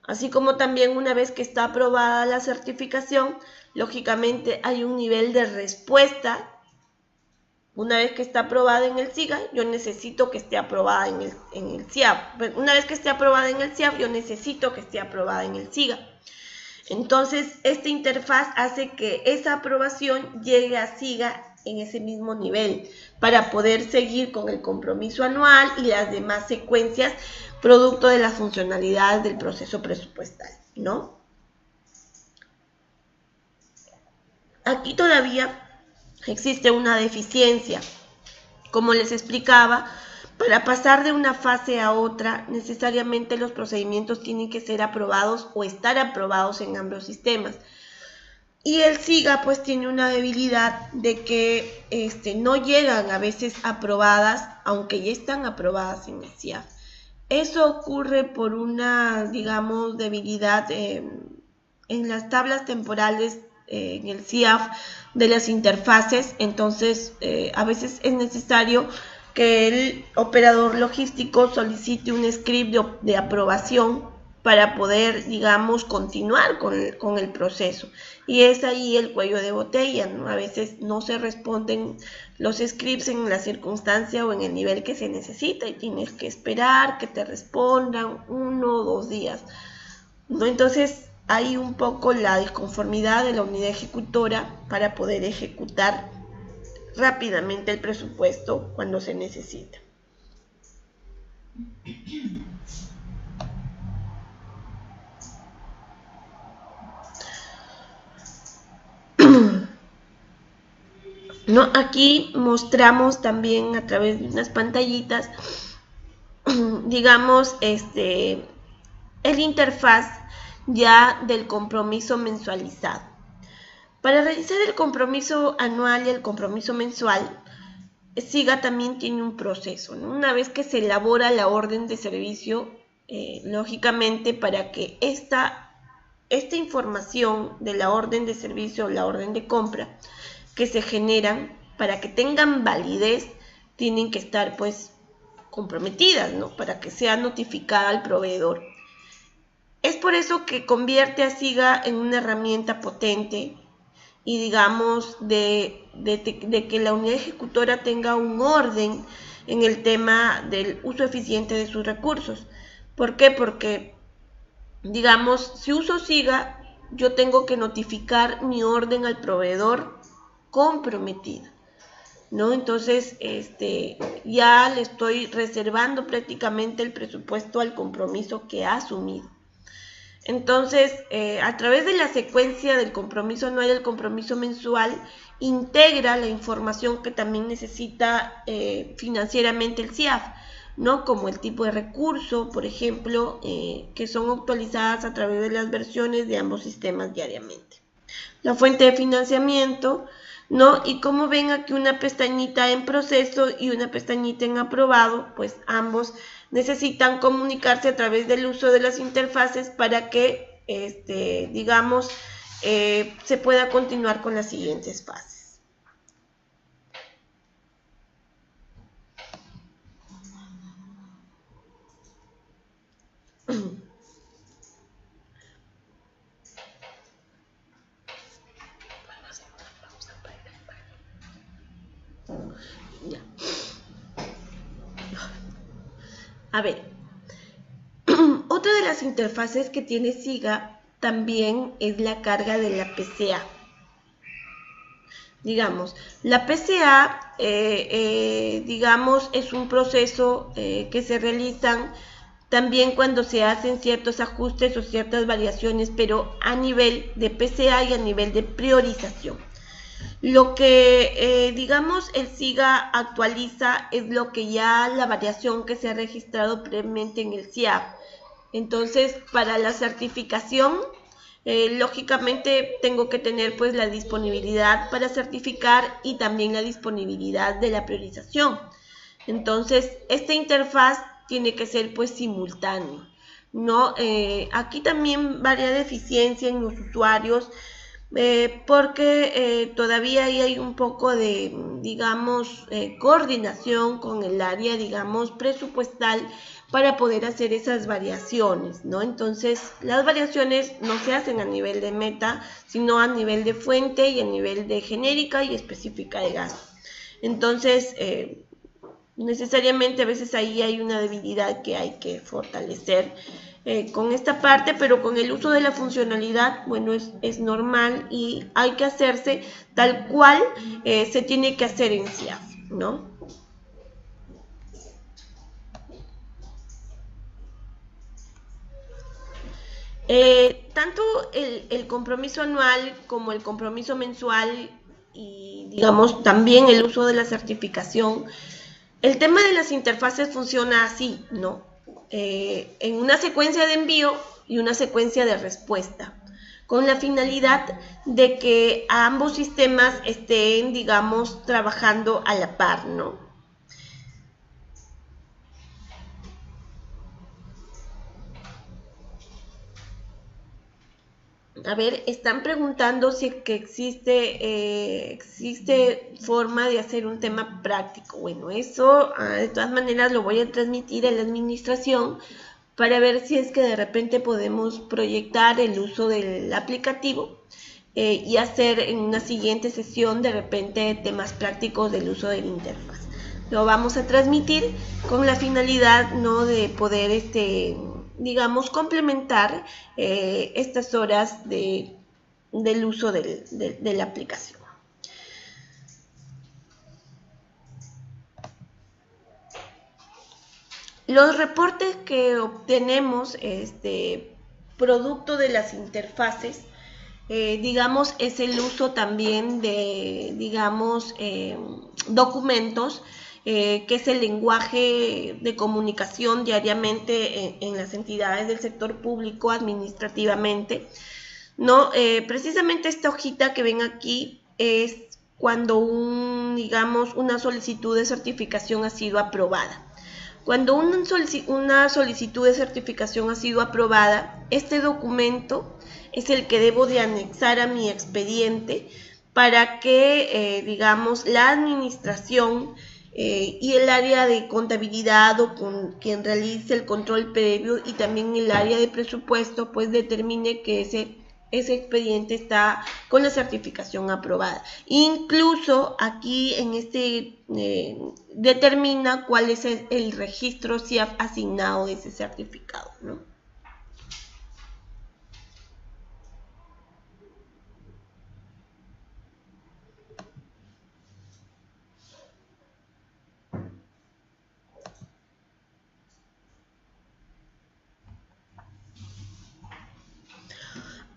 Así como también una vez que está aprobada la certificación, lógicamente hay un nivel de respuesta. Una vez que está aprobada en el SIGA, yo necesito que esté aprobada en el CIAF. Una vez que esté aprobada en el CIAF, yo necesito que esté aprobada en el SIGA. Entonces, esta interfaz hace que esa aprobación llegue a SIGA en ese mismo nivel para poder seguir con el compromiso anual y las demás secuencias producto de las funcionalidades del proceso presupuestal. ¿no? Aquí todavía existe una deficiencia. Como les explicaba, para pasar de una fase a otra, necesariamente los procedimientos tienen que ser aprobados o estar aprobados en ambos sistemas. Y el SIGA pues tiene una debilidad de que no llegan a veces aprobadas, aunque ya están aprobadas en el CIAF. Eso ocurre por una, digamos, debilidad en las tablas temporales en el CIAF de las interfaces. Entonces a veces es necesario que el operador logístico solicite un script de aprobación para poder, digamos, continuar con el proceso. Y es ahí el cuello de botella, ¿no? A veces no se responden los scripts en la circunstancia o en el nivel que se necesita y tienes que esperar que te respondan 1 o 2 días, ¿no? Entonces hay un poco la disconformidad de la unidad ejecutora para poder ejecutar rápidamente el presupuesto cuando se necesita. ¿No? Aquí mostramos también a través de unas pantallitas, digamos, el interfaz ya del compromiso mensualizado. Para realizar el compromiso anual y el compromiso mensual, SIGA también tiene un proceso, ¿no? Una vez que se elabora la orden de servicio, lógicamente para que esta información de la orden de servicio o la orden de compra que se generan, para que tengan validez, tienen que estar pues comprometidas, ¿no? Para que sea notificada al proveedor. Es por eso que convierte a SIGA en una herramienta potente y digamos de que la unidad ejecutora tenga un orden en el tema del uso eficiente de sus recursos. ¿Por qué? Porque, digamos, si uso SIGA, yo tengo que notificar mi orden al proveedor comprometida, ¿no? Entonces, ya le estoy reservando prácticamente el presupuesto al compromiso que ha asumido. Entonces, a través de la secuencia del compromiso anual y el compromiso mensual, integra la información que también necesita financieramente el CIAF, ¿no? Como el tipo de recurso, por ejemplo, que son actualizadas a través de las versiones de ambos sistemas diariamente. La fuente de financiamiento, ¿no? Y como ven aquí una pestañita en proceso y una pestañita en aprobado, pues ambos necesitan comunicarse a través del uso de las interfaces para que, digamos, se pueda continuar con las siguientes fases. Ya. A ver, otra de las interfaces que tiene SIGA también es la carga de la PCA. Digamos, la PCA, digamos, es un proceso que se realizan también cuando se hacen ciertos ajustes o ciertas variaciones, pero a nivel de PCA y a nivel de priorización. Lo que, digamos, el SIGA actualiza es lo que ya la variación que se ha registrado previamente en el CIAF. Entonces, para la certificación, lógicamente tengo que tener pues la disponibilidad para certificar y también la disponibilidad de la priorización. Entonces, esta interfaz tiene que ser pues simultáneo, ¿no? Aquí también varía deficiencia en los usuarios, porque todavía ahí hay un poco de, digamos, coordinación con el área, digamos, presupuestal para poder hacer esas variaciones, ¿no? Entonces, las variaciones no se hacen a nivel de meta, sino a nivel de fuente y a nivel de genérica y específica de gasto. Entonces, necesariamente a veces ahí hay una debilidad que hay que fortalecer con esta parte, pero con el uso de la funcionalidad, bueno, es normal y hay que hacerse tal cual se tiene que hacer en CIAF, ¿no? Tanto el compromiso anual como el compromiso mensual y, digamos, también el uso de la certificación, el tema de las interfaces funciona así, ¿no? En una secuencia de envío y una secuencia de respuesta, con la finalidad de que ambos sistemas estén, digamos, trabajando a la par, ¿no? A ver, están preguntando si que existe forma de hacer un tema práctico. Bueno, eso de todas maneras lo voy a transmitir a la administración para ver si es que de repente podemos proyectar el uso del aplicativo y hacer en una siguiente sesión de repente temas prácticos del uso de la interfaz. Lo vamos a transmitir con la finalidad, ¿no?, de poder digamos, complementar estas horas del uso de la aplicación. Los reportes que obtenemos producto de las interfaces, digamos, es el uso también de, digamos, documentos, que es el lenguaje de comunicación diariamente en las entidades del sector público administrativamente, ¿no? Precisamente esta hojita que ven aquí es cuando digamos, una solicitud de certificación ha sido aprobada. Cuando una solicitud de certificación ha sido aprobada, este documento es el que debo de anexar a mi expediente para que, digamos, la administración y el área de contabilidad o con quien realice el control previo y también el área de presupuesto, pues determine que ese expediente está con la certificación aprobada. Incluso aquí en determina cuál es el registro CIAF asignado de ese certificado, ¿no?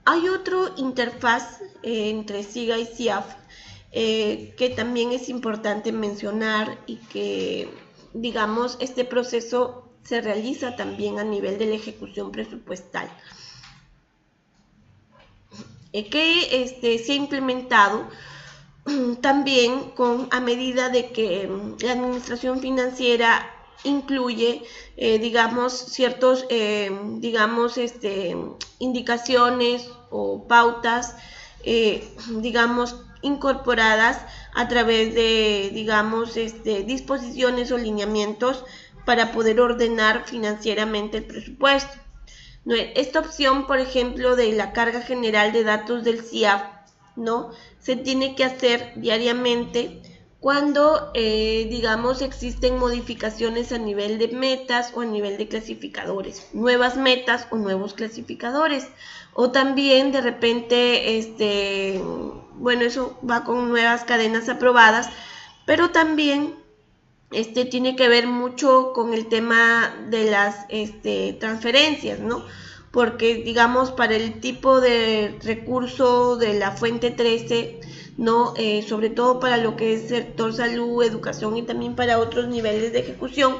Hay otro interfaz entre SIGA y CIAF que también es importante mencionar y que, digamos, este proceso se realiza también a nivel de la ejecución presupuestal, que se ha implementado también a medida de que la administración financiera incluye, digamos, ciertos, digamos, indicaciones o pautas, digamos, incorporadas a través de, digamos, disposiciones o lineamientos para poder ordenar financieramente el presupuesto. Esta opción, por ejemplo, de la carga general de datos del CIAF, ¿no?, se tiene que hacer diariamente cuando, digamos, existen modificaciones a nivel de metas o a nivel de clasificadores, nuevas metas o nuevos clasificadores, o también de repente, bueno, eso va con nuevas cadenas aprobadas, pero también tiene que ver mucho con el tema de las transferencias, ¿no? Porque, digamos, para el tipo de recurso de la fuente 13, ¿no? Sobre todo para lo que es sector salud, educación y también para otros niveles de ejecución,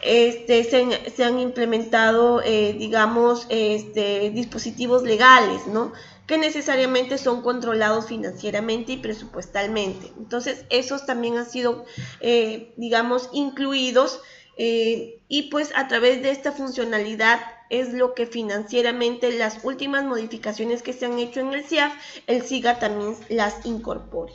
se han implementado, digamos, dispositivos legales, ¿no?, que necesariamente son controlados financieramente y presupuestalmente. Entonces, esos también han sido, digamos, incluidos y pues a través de esta funcionalidad es lo que financieramente las últimas modificaciones que se han hecho en el CIAF, el SIGA también las incorpore.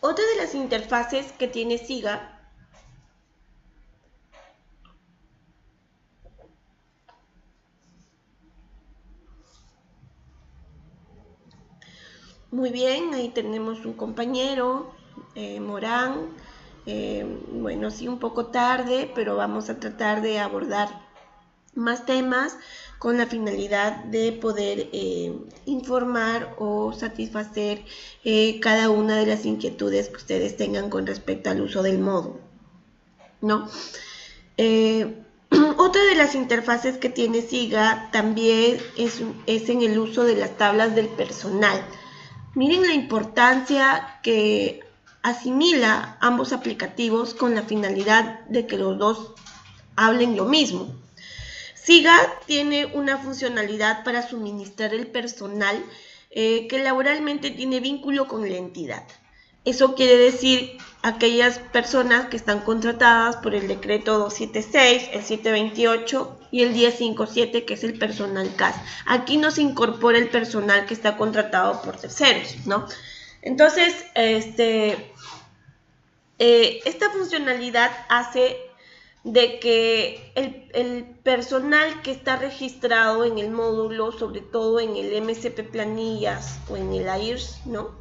Otra de las interfaces que tiene SIGA muy bien, ahí tenemos un compañero, Morán. Bueno, sí, un poco tarde, pero vamos a tratar de abordar más temas con la finalidad de poder informar o satisfacer cada una de las inquietudes que ustedes tengan con respecto al uso del módulo, ¿no? Otra de las interfaces que tiene SIGA también es en el uso de las tablas del personal. Miren la importancia que asimila ambos aplicativos con la finalidad de que los dos hablen lo mismo. SIGA tiene una funcionalidad para suministrar el personal que laboralmente tiene vínculo con la entidad. Eso quiere decir aquellas personas que están contratadas por el decreto 276, el 728 y el 1057, que es el personal CAS. Aquí no se incorpora el personal que está contratado por terceros, ¿no? Entonces, esta funcionalidad hace de que el personal que está registrado en el módulo, sobre todo en el MCP Planillas o en el AIRS, ¿no?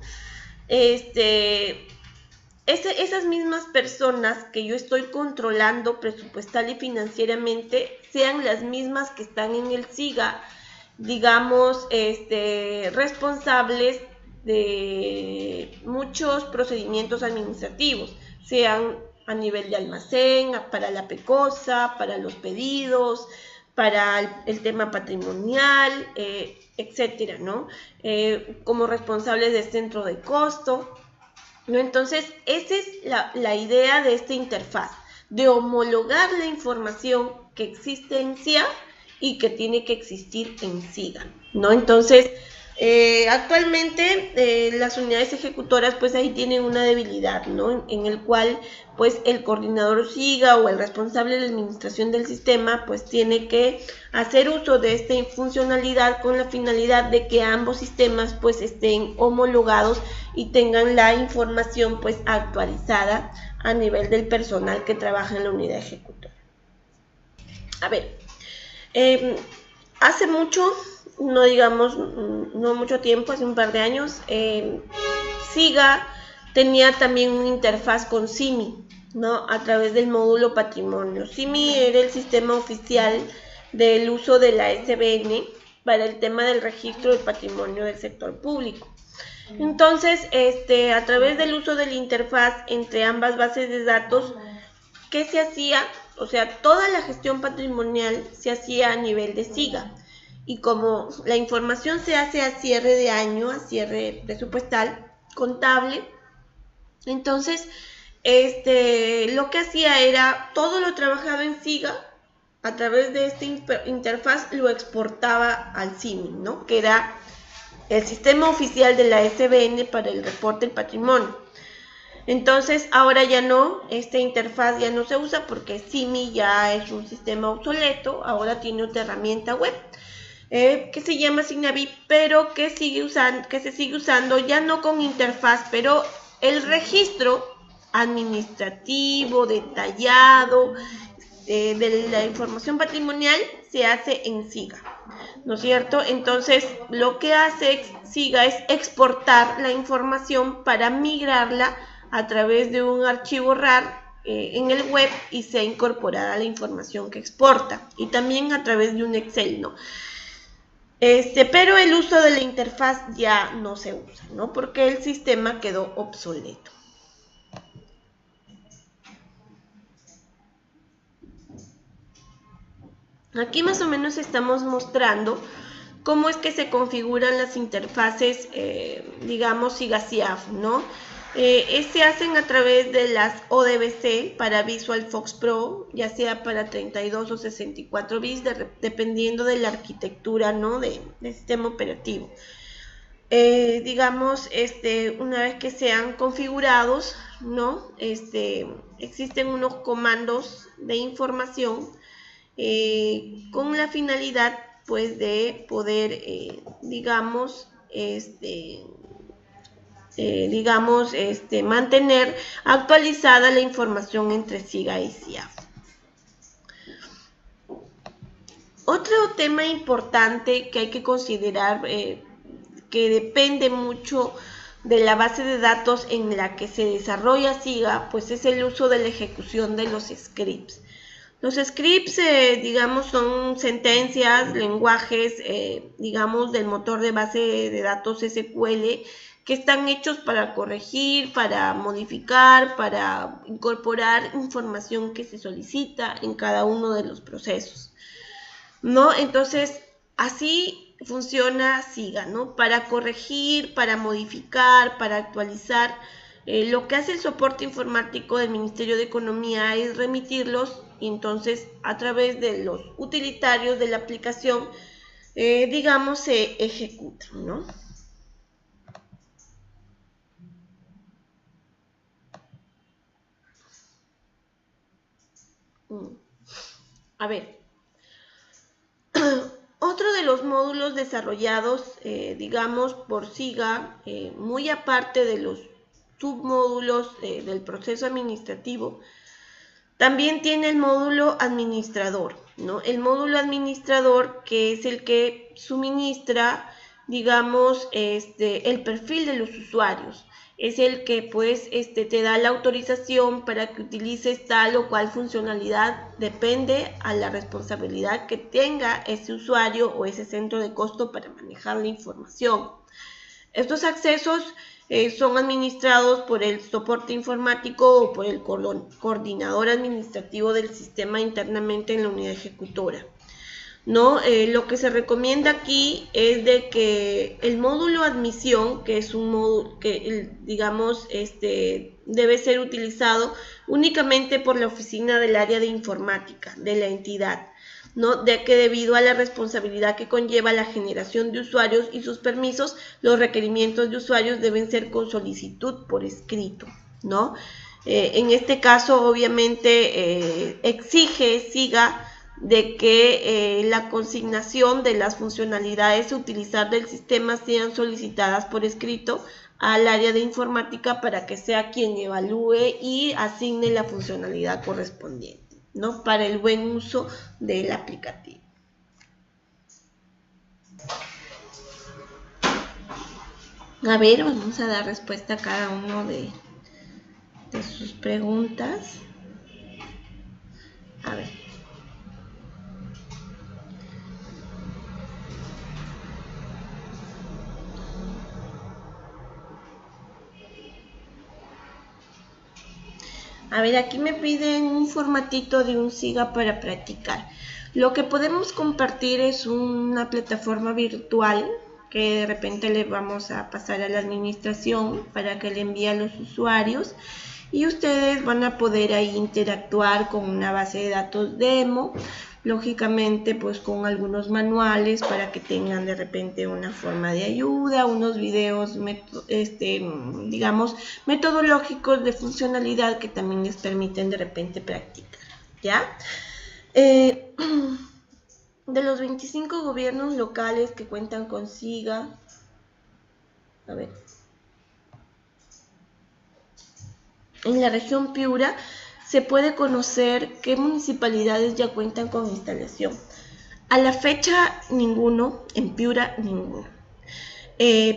Esas mismas personas que yo estoy controlando presupuestal y financieramente sean las mismas que están en el SIGA, digamos, responsables de muchos procedimientos administrativos, sean a nivel de almacén, para la PECOSA, para los pedidos, para el tema patrimonial, etcétera, ¿no? Como responsables del centro de costo, ¿no? Entonces, esa es la idea de esta interfaz, de homologar la información que existe en SIA y que tiene que existir en SIGA, ¿no? Entonces, actualmente las unidades ejecutoras pues ahí tienen una debilidad, ¿no? En el cual pues el coordinador SIGA o el responsable de la administración del sistema pues tiene que hacer uso de esta funcionalidad con la finalidad de que ambos sistemas pues estén homologados y tengan la información pues actualizada a nivel del personal que trabaja en la unidad ejecutora. A ver, hace mucho, no digamos, no mucho tiempo, hace un par de años, SIGA tenía también una interfaz con CIMI, ¿no? A través del módulo patrimonio. CIMI era el sistema oficial del uso de la SBN para el tema del registro del patrimonio del sector público. Entonces, a través del uso de la interfaz entre ambas bases de datos, ¿qué se hacía? O sea, toda la gestión patrimonial se hacía a nivel de SIGA. Y como la información se hace a cierre de año, a cierre presupuestal, contable, entonces lo que hacía era todo lo trabajado en SIGA, a través de esta interfaz lo exportaba al CIMI, ¿no? Que era el sistema oficial de la SBN para el reporte del patrimonio. Entonces, ahora ya no, esta interfaz ya no se usa porque CIMI ya es un sistema obsoleto, ahora tiene otra herramienta web que se llama Signavip, pero que se sigue usando ya no con interfaz, pero el registro administrativo detallado de la información patrimonial se hace en SIGA, ¿no es cierto? Entonces, lo que hace SIGA es exportar la información para migrarla a través de un archivo RAR en el web y sea incorporada la información que exporta, y también a través de un Excel, ¿no? Pero el uso de la interfaz ya no se usa, ¿no? Porque el sistema quedó obsoleto. Aquí más o menos estamos mostrando cómo es que se configuran las interfaces, digamos, SIGA-CIAF, ¿no? Se hacen a través de las ODBC para VisualFox Pro, ya sea para 32 o 64 bits, dependiendo de la arquitectura, ¿no? del sistema operativo. Digamos, una vez que sean configurados, ¿no? Existen unos comandos de información con la finalidad, pues, de poder, digamos, mantener actualizada la información entre SIGA y CIAF. Otro tema importante que hay que considerar, que depende mucho de la base de datos en la que se desarrolla SIGA, pues es el uso de la ejecución de los scripts. Los scripts, digamos, son sentencias, lenguajes, digamos, del motor de base de datos SQL que están hechos para corregir, para modificar, para incorporar información que se solicita en cada uno de los procesos, ¿no? Entonces, así funciona SIGA, ¿no? Para corregir, para modificar, para actualizar. Lo que hace el soporte informático del Ministerio de Economía es remitirlos y entonces a través de los utilitarios de la aplicación, digamos, se ejecutan, ¿no? A ver, otro de los módulos desarrollados, digamos, por SIGA, muy aparte de los submódulos del proceso administrativo, también tiene el módulo administrador, ¿no? El módulo administrador, que es el que suministra, digamos, el perfil de los usuarios. Es el que pues te da la autorización para que utilices tal o cual funcionalidad, depende a la responsabilidad que tenga ese usuario o ese centro de costo para manejar la información. Estos accesos son administrados por el soporte informático o por el coordinador administrativo del sistema internamente en la unidad ejecutora, ¿no? Lo que se recomienda aquí es de que el módulo admisión, que es un módulo que, digamos, debe ser utilizado únicamente por la oficina del área de informática de la entidad, ¿no? De que debido a la responsabilidad que conlleva la generación de usuarios y sus permisos, los requerimientos de usuarios deben ser con solicitud por escrito, ¿no? En este caso, obviamente, exige SIGA de que la consignación de las funcionalidades a utilizar del sistema sean solicitadas por escrito al área de informática para que sea quien evalúe y asigne la funcionalidad correspondiente, ¿no? Para el buen uso del aplicativo. A ver, vamos a dar respuesta a cada uno de sus preguntas. A ver. A ver, aquí me piden un formatito de un SIGA para practicar. Lo que podemos compartir es una plataforma virtual que de repente le vamos a pasar a la administración para que le envíe a los usuarios y ustedes van a poder ahí interactuar con una base de datos demo, lógicamente pues con algunos manuales para que tengan de repente una forma de ayuda, unos videos digamos metodológicos de funcionalidad que también les permiten de repente practicar, ¿ya? De los 25 gobiernos locales que cuentan con SIGA, a ver, en la región Piura se puede conocer qué municipalidades ya cuentan con instalación. A la fecha, ninguno, en Piura, ninguno.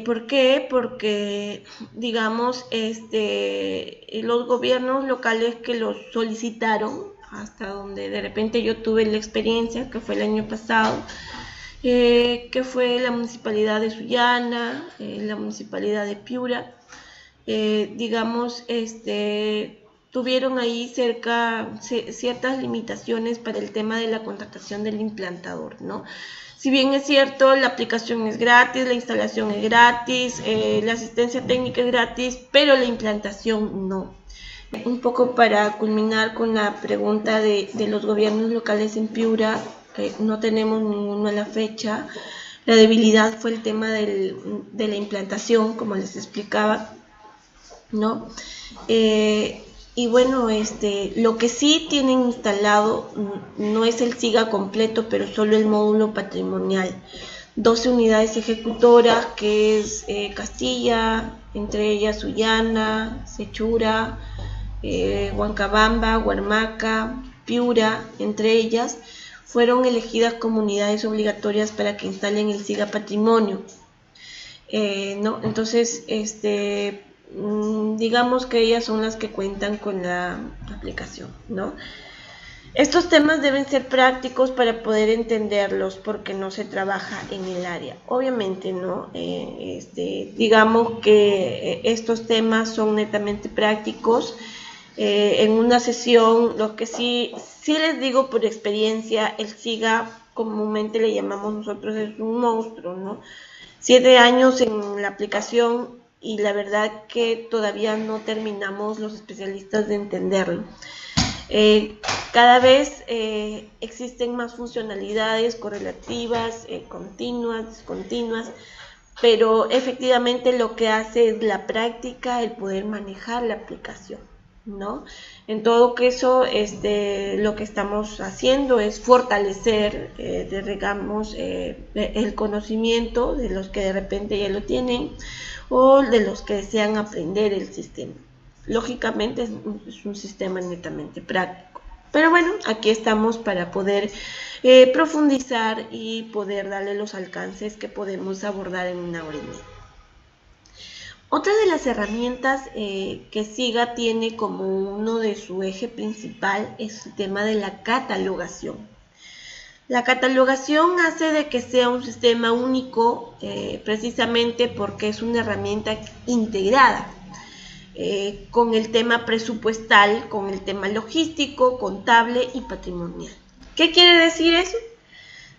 ¿Por qué? Porque, digamos, los gobiernos locales que los solicitaron, hasta donde de repente yo tuve la experiencia, que fue el año pasado, que fue la municipalidad de Sullana, la municipalidad de Piura, digamos, tuvieron ahí ciertas limitaciones para el tema de la contratación del implantador, ¿no? Si bien es cierto, la aplicación es gratis, la instalación es gratis, la asistencia técnica es gratis, pero la implantación no. Un poco para culminar con la pregunta de los gobiernos locales en Piura, no tenemos ninguno a la fecha. La debilidad fue el tema de la implantación, como les explicaba, ¿no? Y bueno, lo que sí tienen instalado no es el SIGA completo, pero solo el módulo patrimonial. 12 unidades ejecutoras, que es Castilla, entre ellas Sullana, Sechura, Huancabamba, Huarmaca, Piura, entre ellas, fueron elegidas comunidades obligatorias para que instalen el SIGA Patrimonio. ¿No? Entonces, digamos que ellas son las que cuentan con la aplicación, ¿no? Estos temas deben ser prácticos para poder entenderlos porque no se trabaja en el área. Obviamente, ¿no? Digamos que estos temas son netamente prácticos. En una sesión, lo que sí les digo por experiencia, el SIGA, comúnmente le llamamos nosotros, es un monstruo, ¿no? 7 años en la aplicación y la verdad que todavía no terminamos los especialistas de entenderlo. Cada vez existen más funcionalidades correlativas, continuas, discontinuas, pero efectivamente lo que hace es la práctica, el poder manejar la aplicación, ¿no? En todo caso, lo que estamos haciendo es fortalecer, digamos, el conocimiento de los que de repente ya lo tienen o de los que desean aprender el sistema. Lógicamente es un sistema netamente práctico. Pero bueno, aquí estamos para poder profundizar y poder darle los alcances que podemos abordar en una hora y media. Otra de las herramientas que SIGA tiene como uno de su eje principal es el tema de la catalogación. La catalogación hace de que sea un sistema único precisamente porque es una herramienta integrada. Con el tema presupuestal, con el tema logístico, contable y patrimonial. ¿Qué quiere decir eso?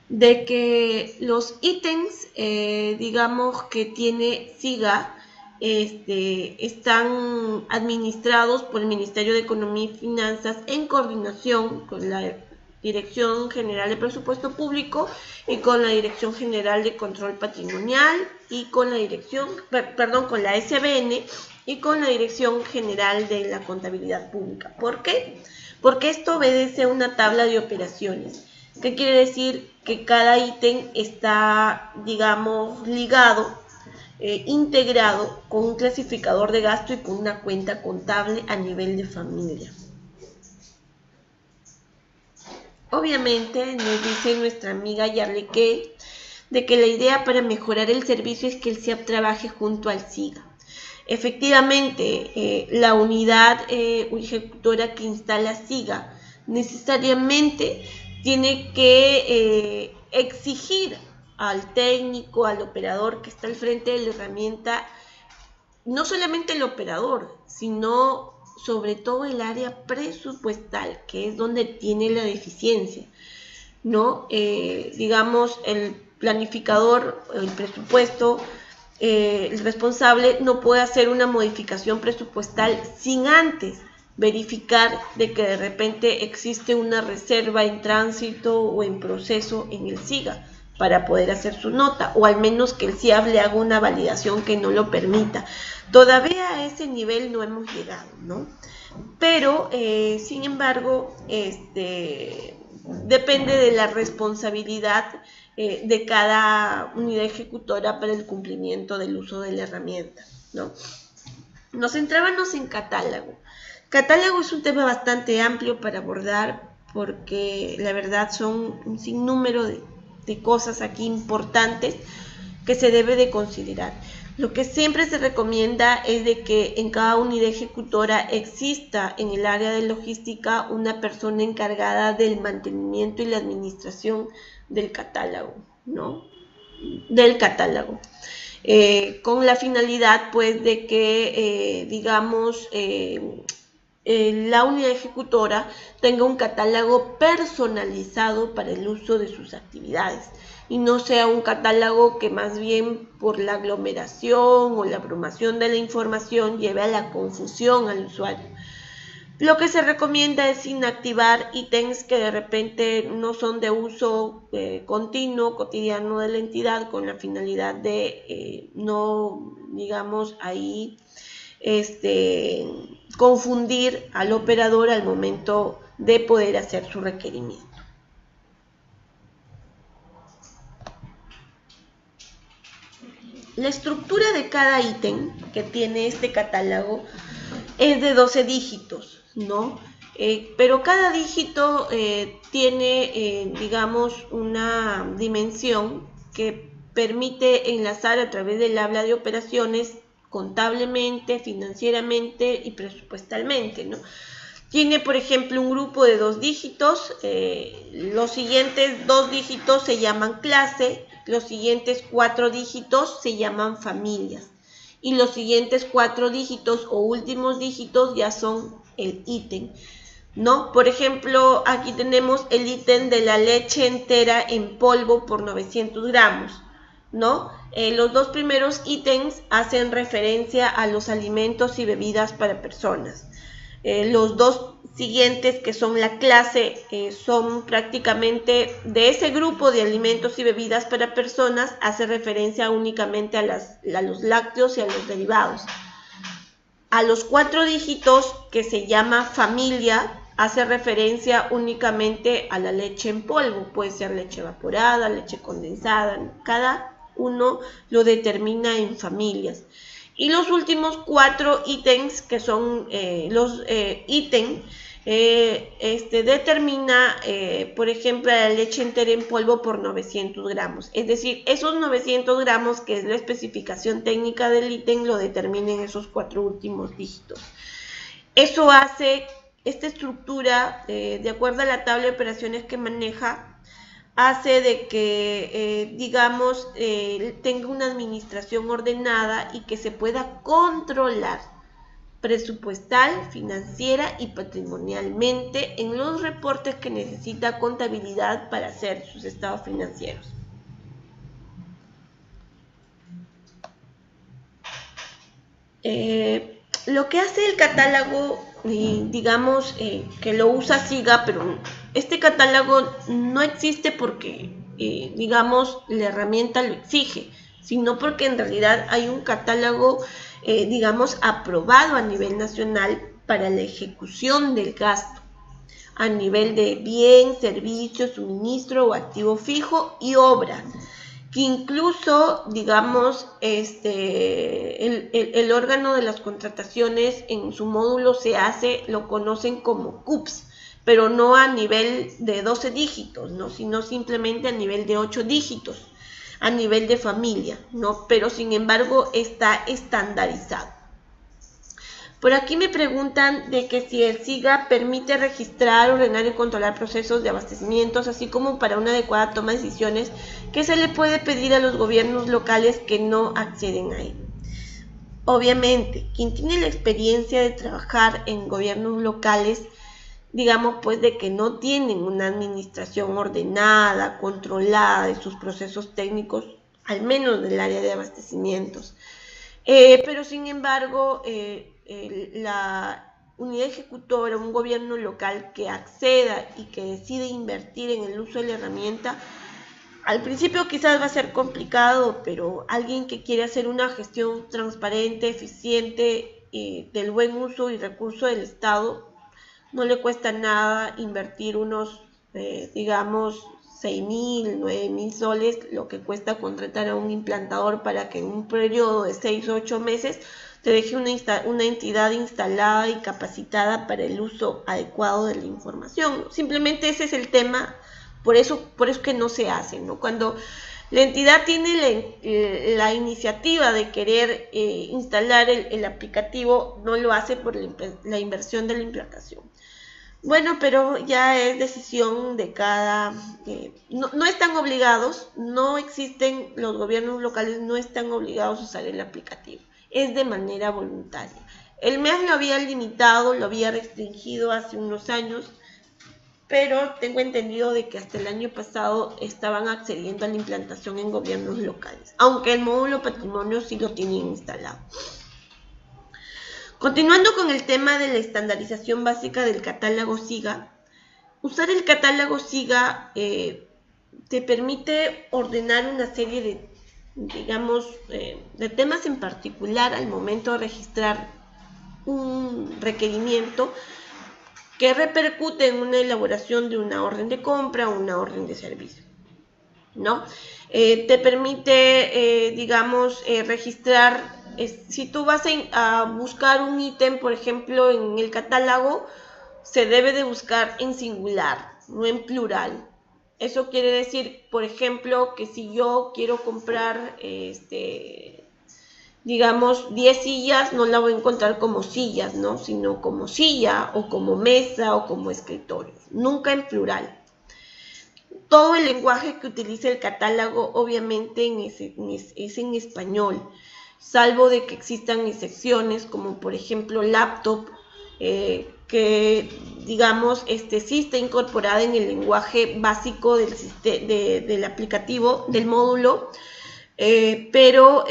De que los ítems, digamos, que tiene SIGA, están administrados por el Ministerio de Economía y Finanzas en coordinación con la Dirección General de Presupuesto Público y con la Dirección General de Control Patrimonial y con la con la SBN y con la Dirección General de la Contabilidad Pública. ¿Por qué? Porque esto obedece a una tabla de operaciones. ¿Qué quiere decir? Que cada ítem está, digamos, ligado, integrado con un clasificador de gasto y con una cuenta contable a nivel de familia. Obviamente nos dice nuestra amiga Yarleque de que la idea para mejorar el servicio es que el SIAP trabaje junto al SIGA. Efectivamente, la unidad ejecutora que instala SIGA necesariamente tiene que exigir al técnico, al operador que está al frente de la herramienta, no solamente el operador, sino sobre todo el área presupuestal, que es donde tiene la deficiencia, ¿no? Digamos, el planificador, el presupuesto, el responsable no puede hacer una modificación presupuestal sin antes verificar de que de repente existe una reserva en tránsito o en proceso en el SIGA para poder hacer su nota, o al menos que el SIAP le haga una validación que no lo permita. Todavía a ese nivel no hemos llegado, ¿no? Pero, sin embargo, depende de la responsabilidad de cada unidad ejecutora para el cumplimiento del uso de la herramienta, ¿no? Nos centrábamos en catálogo. Catálogo es un tema bastante amplio para abordar porque la verdad son un sinnúmero de cosas aquí importantes que se debe de considerar. Lo que siempre se recomienda es de que en cada unidad ejecutora exista en el área de logística una persona encargada del mantenimiento y la administración del catálogo, ¿no? Del catálogo. Con la finalidad, pues, de que, digamos, la unidad ejecutora tenga un catálogo personalizado para el uso de sus actividades y no sea un catálogo que más bien por la aglomeración o la abrumación de la información lleve a la confusión al usuario. Lo que se recomienda es inactivar ítems que de repente no son de uso continuo, cotidiano de la entidad, con la finalidad de no, digamos, ahí confundir al operador al momento de poder hacer su requerimiento. La estructura de cada ítem que tiene este catálogo es de 12 dígitos, ¿no? Pero cada dígito tiene, digamos, una dimensión que permite enlazar a través del habla de operaciones contablemente, financieramente y presupuestalmente, ¿no? Tiene, por ejemplo, un grupo de 2 dígitos, los siguientes 2 dígitos se llaman clase, los siguientes 4 dígitos se llaman familias y los siguientes 4 dígitos o últimos dígitos ya son el ítem, ¿no? Por ejemplo, aquí tenemos el ítem de la leche entera en polvo por 900 gramos, ¿no? Los dos primeros ítems hacen referencia a los alimentos y bebidas para personas. Los dos siguientes, que son la clase, son prácticamente de ese grupo de alimentos y bebidas para personas, hace referencia únicamente a los lácteos y a los derivados. A los 4 dígitos, que se llama familia, hace referencia únicamente a la leche en polvo, puede ser leche evaporada, leche condensada, cada uno lo determina en familias. Y los últimos 4 ítems, que son los ítems, determina, por ejemplo, la leche entera en polvo por 900 gramos. Es decir, esos 900 gramos, que es la especificación técnica del ítem, lo determinen esos 4 últimos dígitos. Eso hace, esta estructura, de acuerdo a la tabla de operaciones que maneja, hace de que, digamos, tenga una administración ordenada y que se pueda controlar presupuestal, financiera y patrimonialmente en los reportes que necesita contabilidad para hacer sus estados financieros. Lo que hace el catálogo, digamos, que lo usa SIGA, pero este catálogo no existe porque, digamos, la herramienta lo exige, sino porque en realidad hay un catálogo, digamos, aprobado a nivel nacional para la ejecución del gasto, a nivel de bien, servicio, suministro o activo fijo y obra, que incluso, digamos, el órgano de las contrataciones en su módulo se hace, lo conocen como CUPS, pero no a nivel de 12 dígitos, ¿no? Sino simplemente a nivel de 8 dígitos, a nivel de familia, ¿no? Pero sin embargo está estandarizado. Por aquí me preguntan de que si el SIGA permite registrar, ordenar y controlar procesos de abastecimientos, así como para una adecuada toma de decisiones, ¿qué se le puede pedir a los gobiernos locales que no acceden a él? Obviamente, quien tiene la experiencia de trabajar en gobiernos locales, digamos pues de que no tienen una administración ordenada, controlada de sus procesos técnicos, al menos del área de abastecimientos. Pero sin embargo, la unidad ejecutora, un gobierno local que acceda y que decide invertir en el uso de la herramienta, al principio quizás va a ser complicado, pero alguien que quiere hacer una gestión transparente, eficiente, del buen uso y recurso del Estado, no le cuesta nada invertir unos, digamos, 6.000, 9.000 soles, lo que cuesta contratar a un implantador para que en un periodo de 6 o 8 meses te deje una entidad instalada y capacitada para el uso adecuado de la información. Simplemente ese es el tema, por eso que no se hace, ¿no? Cuando la entidad tiene la iniciativa de querer instalar el aplicativo, no lo hace por la inversión de la implantación. Bueno, pero ya es decisión de cada... no están obligados, no existen, los gobiernos locales no están obligados a usar el aplicativo, es de manera voluntaria. El MES lo había limitado, lo había restringido hace unos años, pero tengo entendido de que hasta el año pasado estaban accediendo a la implantación en gobiernos locales, aunque el módulo patrimonio sí lo tienen instalado. Continuando con el tema de la estandarización básica del catálogo SIGA, usar el catálogo SIGA te permite ordenar una serie de, digamos, de temas en particular al momento de registrar un requerimiento que repercute en una elaboración de una orden de compra o una orden de servicio, ¿no? Te permite, digamos, registrar, si tú vas a buscar un ítem, por ejemplo, en el catálogo, se debe de buscar en singular, no en plural. Eso quiere decir, por ejemplo, que si yo quiero comprar digamos, 10 sillas, no la voy a encontrar como sillas, ¿no? Sino como silla o como mesa o como escritorio, nunca en plural. Todo el lenguaje que utiliza el catálogo obviamente es en español, salvo de que existan excepciones como por ejemplo laptop, que digamos sí está incorporada en el lenguaje básico del aplicativo, del módulo, pero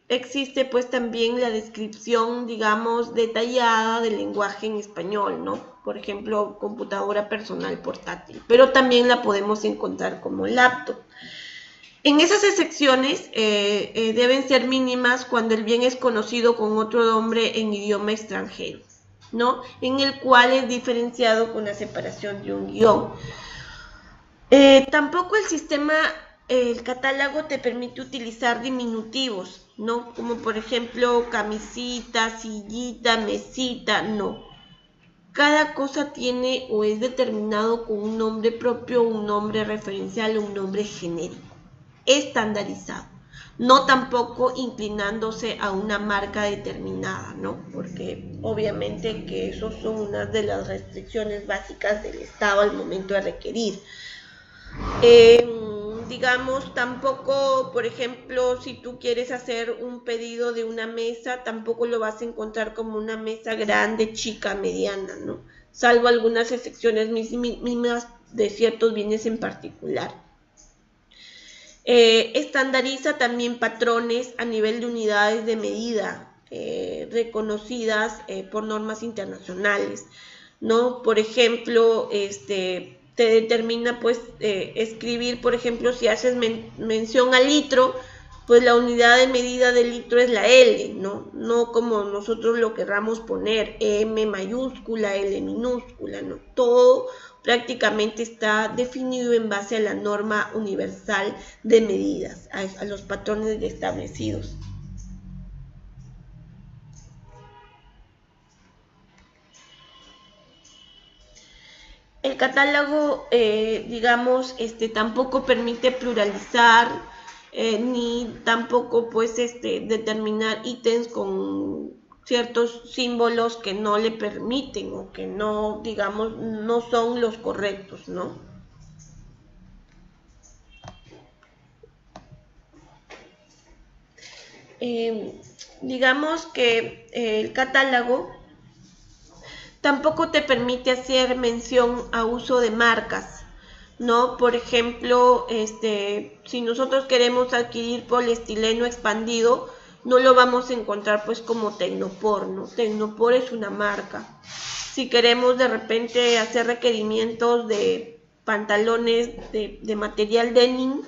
existe pues también la descripción, digamos, detallada del lenguaje en español, ¿no? Por ejemplo, computadora personal portátil, pero también la podemos encontrar como laptop. En esas excepciones deben ser mínimas cuando el bien es conocido con otro nombre en idioma extranjero, ¿no? En el cual es diferenciado con la separación de un guión. Tampoco el catálogo te permite utilizar diminutivos, ¿no? Como por ejemplo camisita, sillita, mesita, no. Cada cosa tiene o es determinado con un nombre propio, un nombre referencial o un nombre genérico, estandarizado. No tampoco inclinándose a una marca determinada, ¿no? Porque obviamente que esos son una de las restricciones básicas del Estado al momento de requerir. Digamos, tampoco, por ejemplo, si tú quieres hacer un pedido de una mesa, tampoco lo vas a encontrar como una mesa grande, chica, mediana, ¿no? Salvo algunas excepciones mínimas de ciertos bienes en particular. Estandariza también patrones a nivel de unidades de medida reconocidas por normas internacionales, ¿no? Por ejemplo, te determina pues escribir, por ejemplo, si haces mención al litro, pues la unidad de medida del litro es la L, ¿no? No como nosotros lo querramos poner, M mayúscula, L minúscula, ¿no? Todo prácticamente está definido en base a la norma universal de medidas, a los patrones establecidos. El catálogo, digamos, tampoco permite pluralizar, ni tampoco, pues, determinar ítems con ciertos símbolos que no le permiten o que no, digamos, no son los correctos, ¿no? Digamos que el catálogo tampoco te permite hacer mención a uso de marcas, ¿no? Por ejemplo, si nosotros queremos adquirir poliestileno expandido, no lo vamos a encontrar pues como Tecnopor, ¿no? Tecnopor es una marca. Si queremos de repente hacer requerimientos de pantalones de material denim,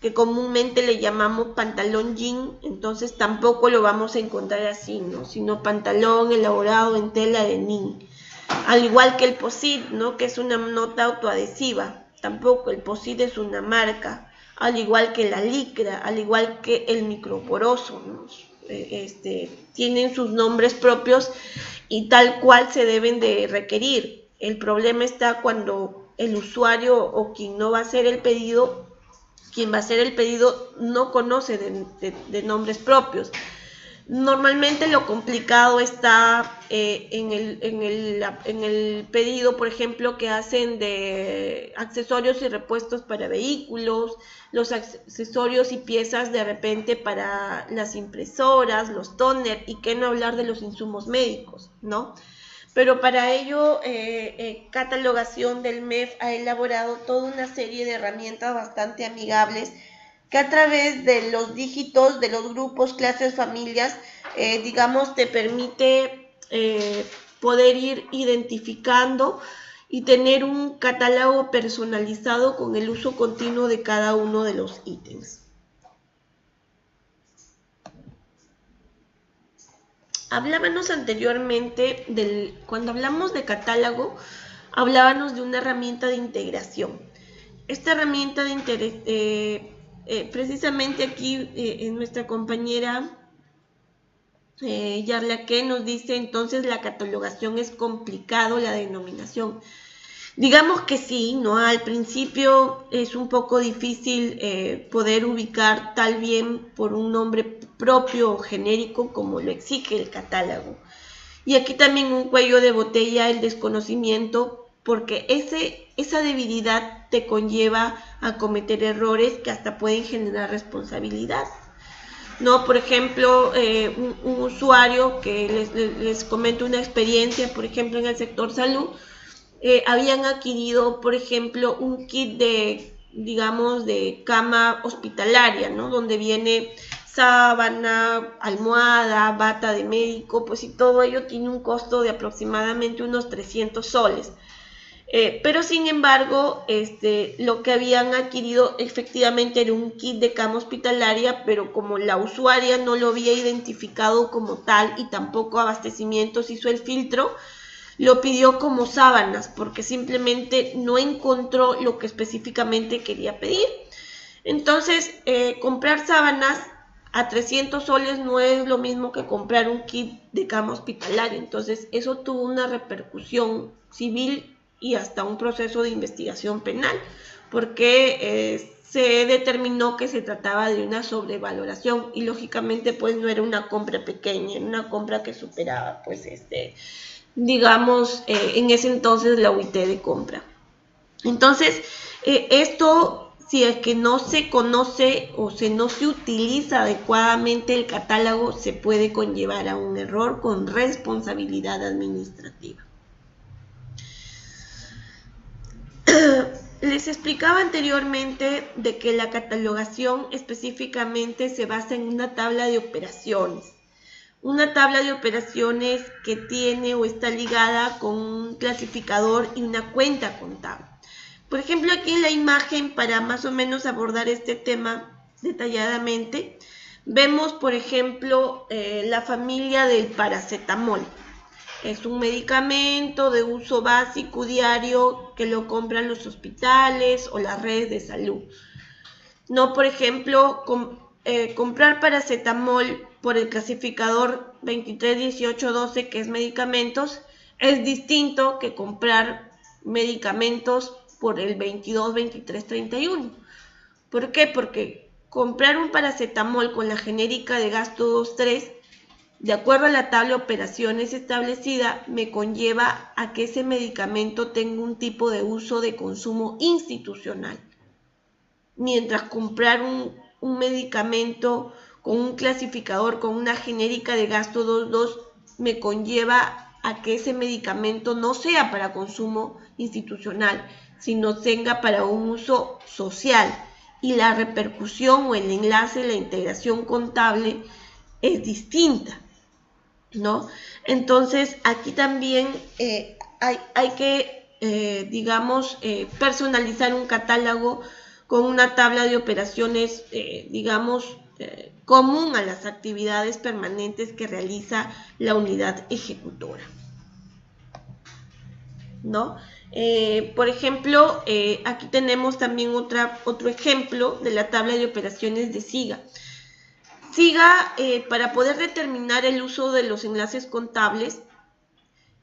que comúnmente le llamamos pantalón jean, entonces tampoco lo vamos a encontrar así, ¿no? Sino pantalón elaborado en tela de denim. Al igual que el POSIT, ¿no? Que es una nota autoadhesiva, tampoco el POSIT es una marca, al igual que la licra, al igual que el microporoso, ¿no? Tienen sus nombres propios y tal cual se deben de requerir. El problema está cuando el usuario o quien no va a hacer el pedido, quien va a hacer el pedido no conoce de nombres propios. Normalmente lo complicado está en el pedido, por ejemplo, que hacen de accesorios y repuestos para vehículos, los accesorios y piezas de repente para las impresoras, los tóner, y qué no hablar de los insumos médicos, ¿no? Pero para ello, Catalogación del MEF ha elaborado toda una serie de herramientas bastante amigables que a través de los dígitos, de los grupos, clases, familias, digamos, te permite poder ir identificando y tener un catálogo personalizado con el uso continuo de cada uno de los ítems. Hablábamos anteriormente, cuando hablamos de catálogo, hablábamos de una herramienta de integración. Esta herramienta de precisamente aquí nuestra compañera Yarla que nos dice entonces la catalogación es complicado, la denominación. Digamos que sí, ¿no? Al principio es un poco difícil poder ubicar tal bien por un nombre propio o genérico como lo exige el catálogo. Y aquí también un cuello de botella el desconocimiento, porque esa debilidad te conlleva a cometer errores que hasta pueden generar responsabilidad. ¿No? Por ejemplo, un usuario que les comento una experiencia, por ejemplo, en el sector salud, habían adquirido, por ejemplo, un kit de, digamos, de cama hospitalaria, ¿no? Donde viene sábana, almohada, bata de médico, pues y todo ello tiene un costo de aproximadamente unos 300 soles. Pero sin embargo, lo que habían adquirido efectivamente era un kit de cama hospitalaria, pero como la usuaria no lo había identificado como tal y tampoco Abastecimientos hizo el filtro, lo pidió como sábanas porque simplemente no encontró lo que específicamente quería pedir. Entonces, comprar sábanas a 300 soles no es lo mismo que comprar un kit de cama hospitalaria. Entonces, eso tuvo una repercusión civil y hasta un proceso de investigación penal, porque se determinó que se trataba de una sobrevaloración y lógicamente pues no era una compra pequeña, era una compra que superaba pues digamos en ese entonces la UIT de compra. Entonces esto, si es que no se conoce o no se utiliza adecuadamente el catálogo, se puede conllevar a un error con responsabilidad administrativa. Les explicaba anteriormente de que la catalogación específicamente se basa en una tabla de operaciones. Una tabla de operaciones que tiene o está ligada con un clasificador y una cuenta contable. Por ejemplo, aquí en la imagen, para más o menos abordar este tema detalladamente, vemos, por ejemplo, la familia del paracetamol. Es un medicamento de uso básico diario que lo compran los hospitales o las redes de salud. No, por ejemplo, comprar paracetamol por el clasificador 231812, que es medicamentos, es distinto que comprar medicamentos por el 222331. ¿Por qué? Porque comprar un paracetamol con la genérica de gasto 23, de acuerdo a la tabla de operaciones establecida, me conlleva a que ese medicamento tenga un tipo de uso de consumo institucional. Mientras comprar un medicamento con un clasificador, con una genérica de gasto 22, me conlleva a que ese medicamento no sea para consumo institucional, sino tenga para un uso social. Y la repercusión o el enlace, la integración contable es distinta, ¿no? Entonces, aquí también hay que, digamos, personalizar un catálogo con una tabla de operaciones, digamos, común a las actividades permanentes que realiza la unidad ejecutora, ¿no? Por ejemplo, aquí tenemos también otro ejemplo de la tabla de operaciones de SIGA. SIGA, para poder determinar el uso de los enlaces contables,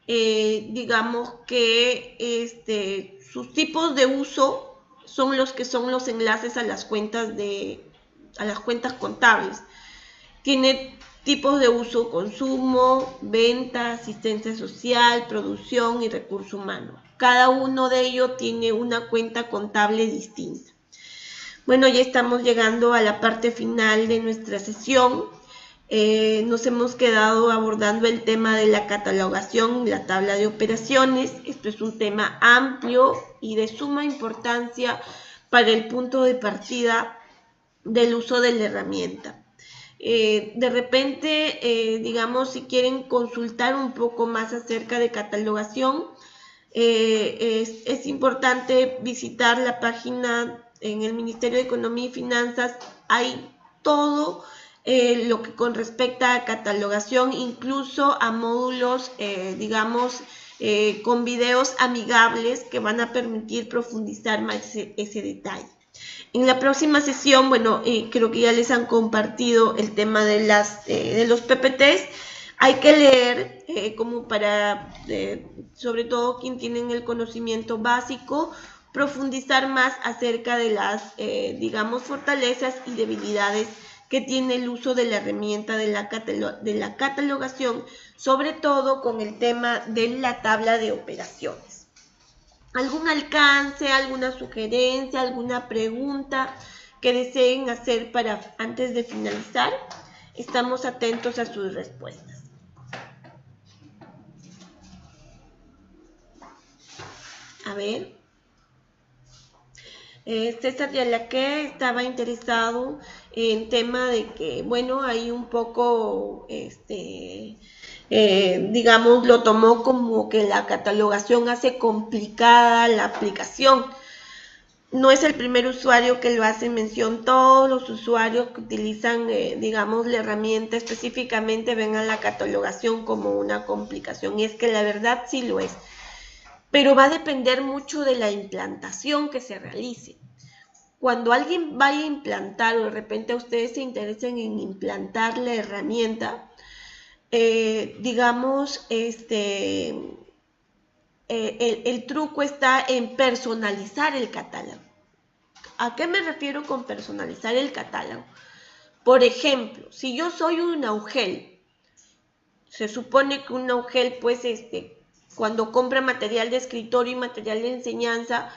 digamos que sus tipos de uso son los enlaces a las cuentas contables. Tiene tipos de uso: consumo, venta, asistencia social, producción y recurso humano. Cada uno de ellos tiene una cuenta contable distinta. Bueno, ya estamos llegando a la parte final de nuestra sesión. Nos hemos quedado abordando el tema de la catalogación, la tabla de operaciones. Esto es un tema amplio y de suma importancia para el punto de partida del uso de la herramienta. De repente, digamos, si quieren consultar un poco más acerca de catalogación, es importante visitar la página en el Ministerio de Economía y Finanzas. Hay todo lo que con respecto a catalogación, incluso a módulos, digamos, con videos amigables que van a permitir profundizar más ese detalle. En la próxima sesión, bueno, creo que ya les han compartido el tema de los PPTs. Hay que leer como para, sobre todo quien tienen el conocimiento básico, profundizar más acerca de las, digamos, fortalezas y debilidades que tiene el uso de la herramienta de la catalogación, sobre todo con el tema de la tabla de operaciones. ¿Algún alcance, alguna sugerencia, alguna pregunta que deseen hacer para antes de finalizar? Estamos atentos a sus respuestas. A ver. César Yalaque estaba interesado en tema de que, bueno, hay un poco, digamos, lo tomó como que la catalogación hace complicada la aplicación. No es el primer usuario que lo hace mención, todos los usuarios que utilizan, digamos, la herramienta específicamente ven a la catalogación como una complicación, y es que la verdad sí lo es. Pero va a depender mucho de la implantación que se realice. Cuando alguien vaya a implantar o de repente a ustedes se interesen en implantar la herramienta, digamos, el truco está en personalizar el catálogo. ¿A qué me refiero con personalizar el catálogo? Por ejemplo, si yo soy un AUGEL, se supone que un AUGEL, pues, cuando compra material de escritorio y material de enseñanza,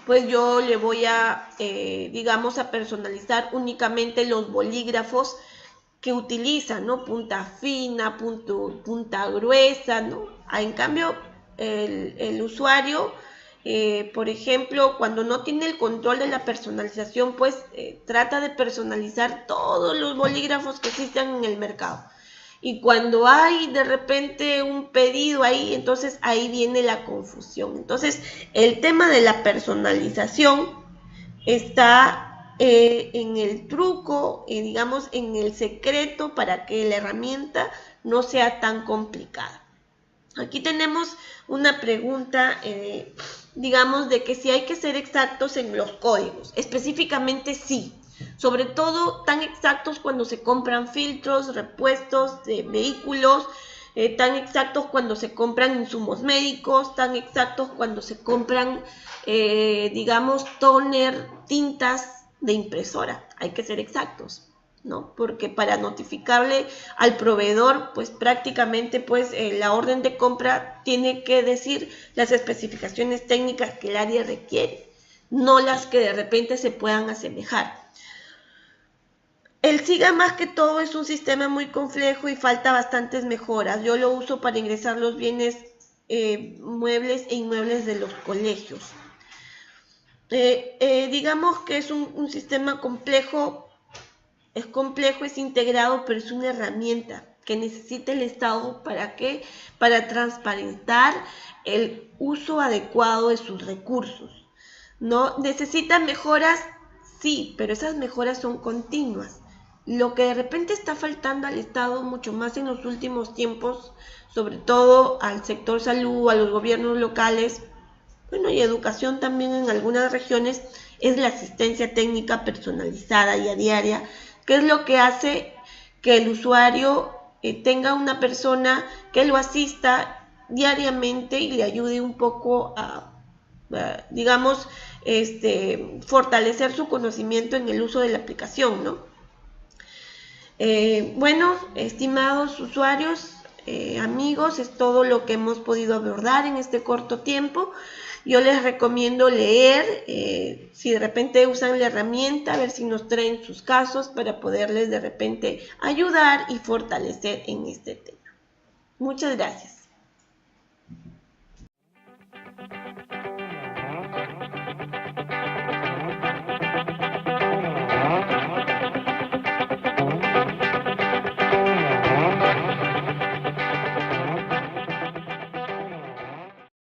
pues yo le voy a, digamos, a personalizar únicamente los bolígrafos que utiliza, ¿no? Punta fina, punta gruesa, ¿no? En cambio, el usuario, por ejemplo, cuando no tiene el control de la personalización, pues trata de personalizar todos los bolígrafos que existan en el mercado. Y cuando hay de repente un pedido ahí, entonces ahí viene la confusión. Entonces, el tema de la personalización está en el truco, digamos, en el secreto para que la herramienta no sea tan complicada. Aquí tenemos una pregunta, digamos, de que si hay que ser exactos en los códigos. Específicamente sí. Sobre todo tan exactos cuando se compran filtros, repuestos de vehículos, tan exactos cuando se compran insumos médicos, tan exactos cuando se compran, digamos, tóner, tintas de impresora. Hay que ser exactos, ¿no? Porque para notificarle al proveedor, pues prácticamente pues la orden de compra tiene que decir las especificaciones técnicas que el área requiere, no las que de repente se puedan asemejar. El SIGA más que todo es un sistema muy complejo y falta bastantes mejoras. Yo lo uso para ingresar los bienes muebles e inmuebles de los colegios. Digamos que es un sistema complejo, es integrado, pero es una herramienta que necesita el Estado. ¿Para qué? Para transparentar el uso adecuado de sus recursos, ¿no? ¿Necesita mejoras? Sí, pero esas mejoras son continuas. Lo que de repente está faltando al Estado mucho más en los últimos tiempos, sobre todo al sector salud, a los gobiernos locales, bueno, y educación también en algunas regiones, es la asistencia técnica personalizada y a diaria, que es lo que hace que el usuario tenga una persona que lo asista diariamente y le ayude un poco a, digamos, fortalecer su conocimiento en el uso de la aplicación, ¿no? Bueno, estimados usuarios, amigos, es todo lo que hemos podido abordar en este corto tiempo. Yo les recomiendo leer, si de repente usan la herramienta, a ver si nos traen sus casos para poderles de repente ayudar y fortalecer en este tema. Muchas gracias.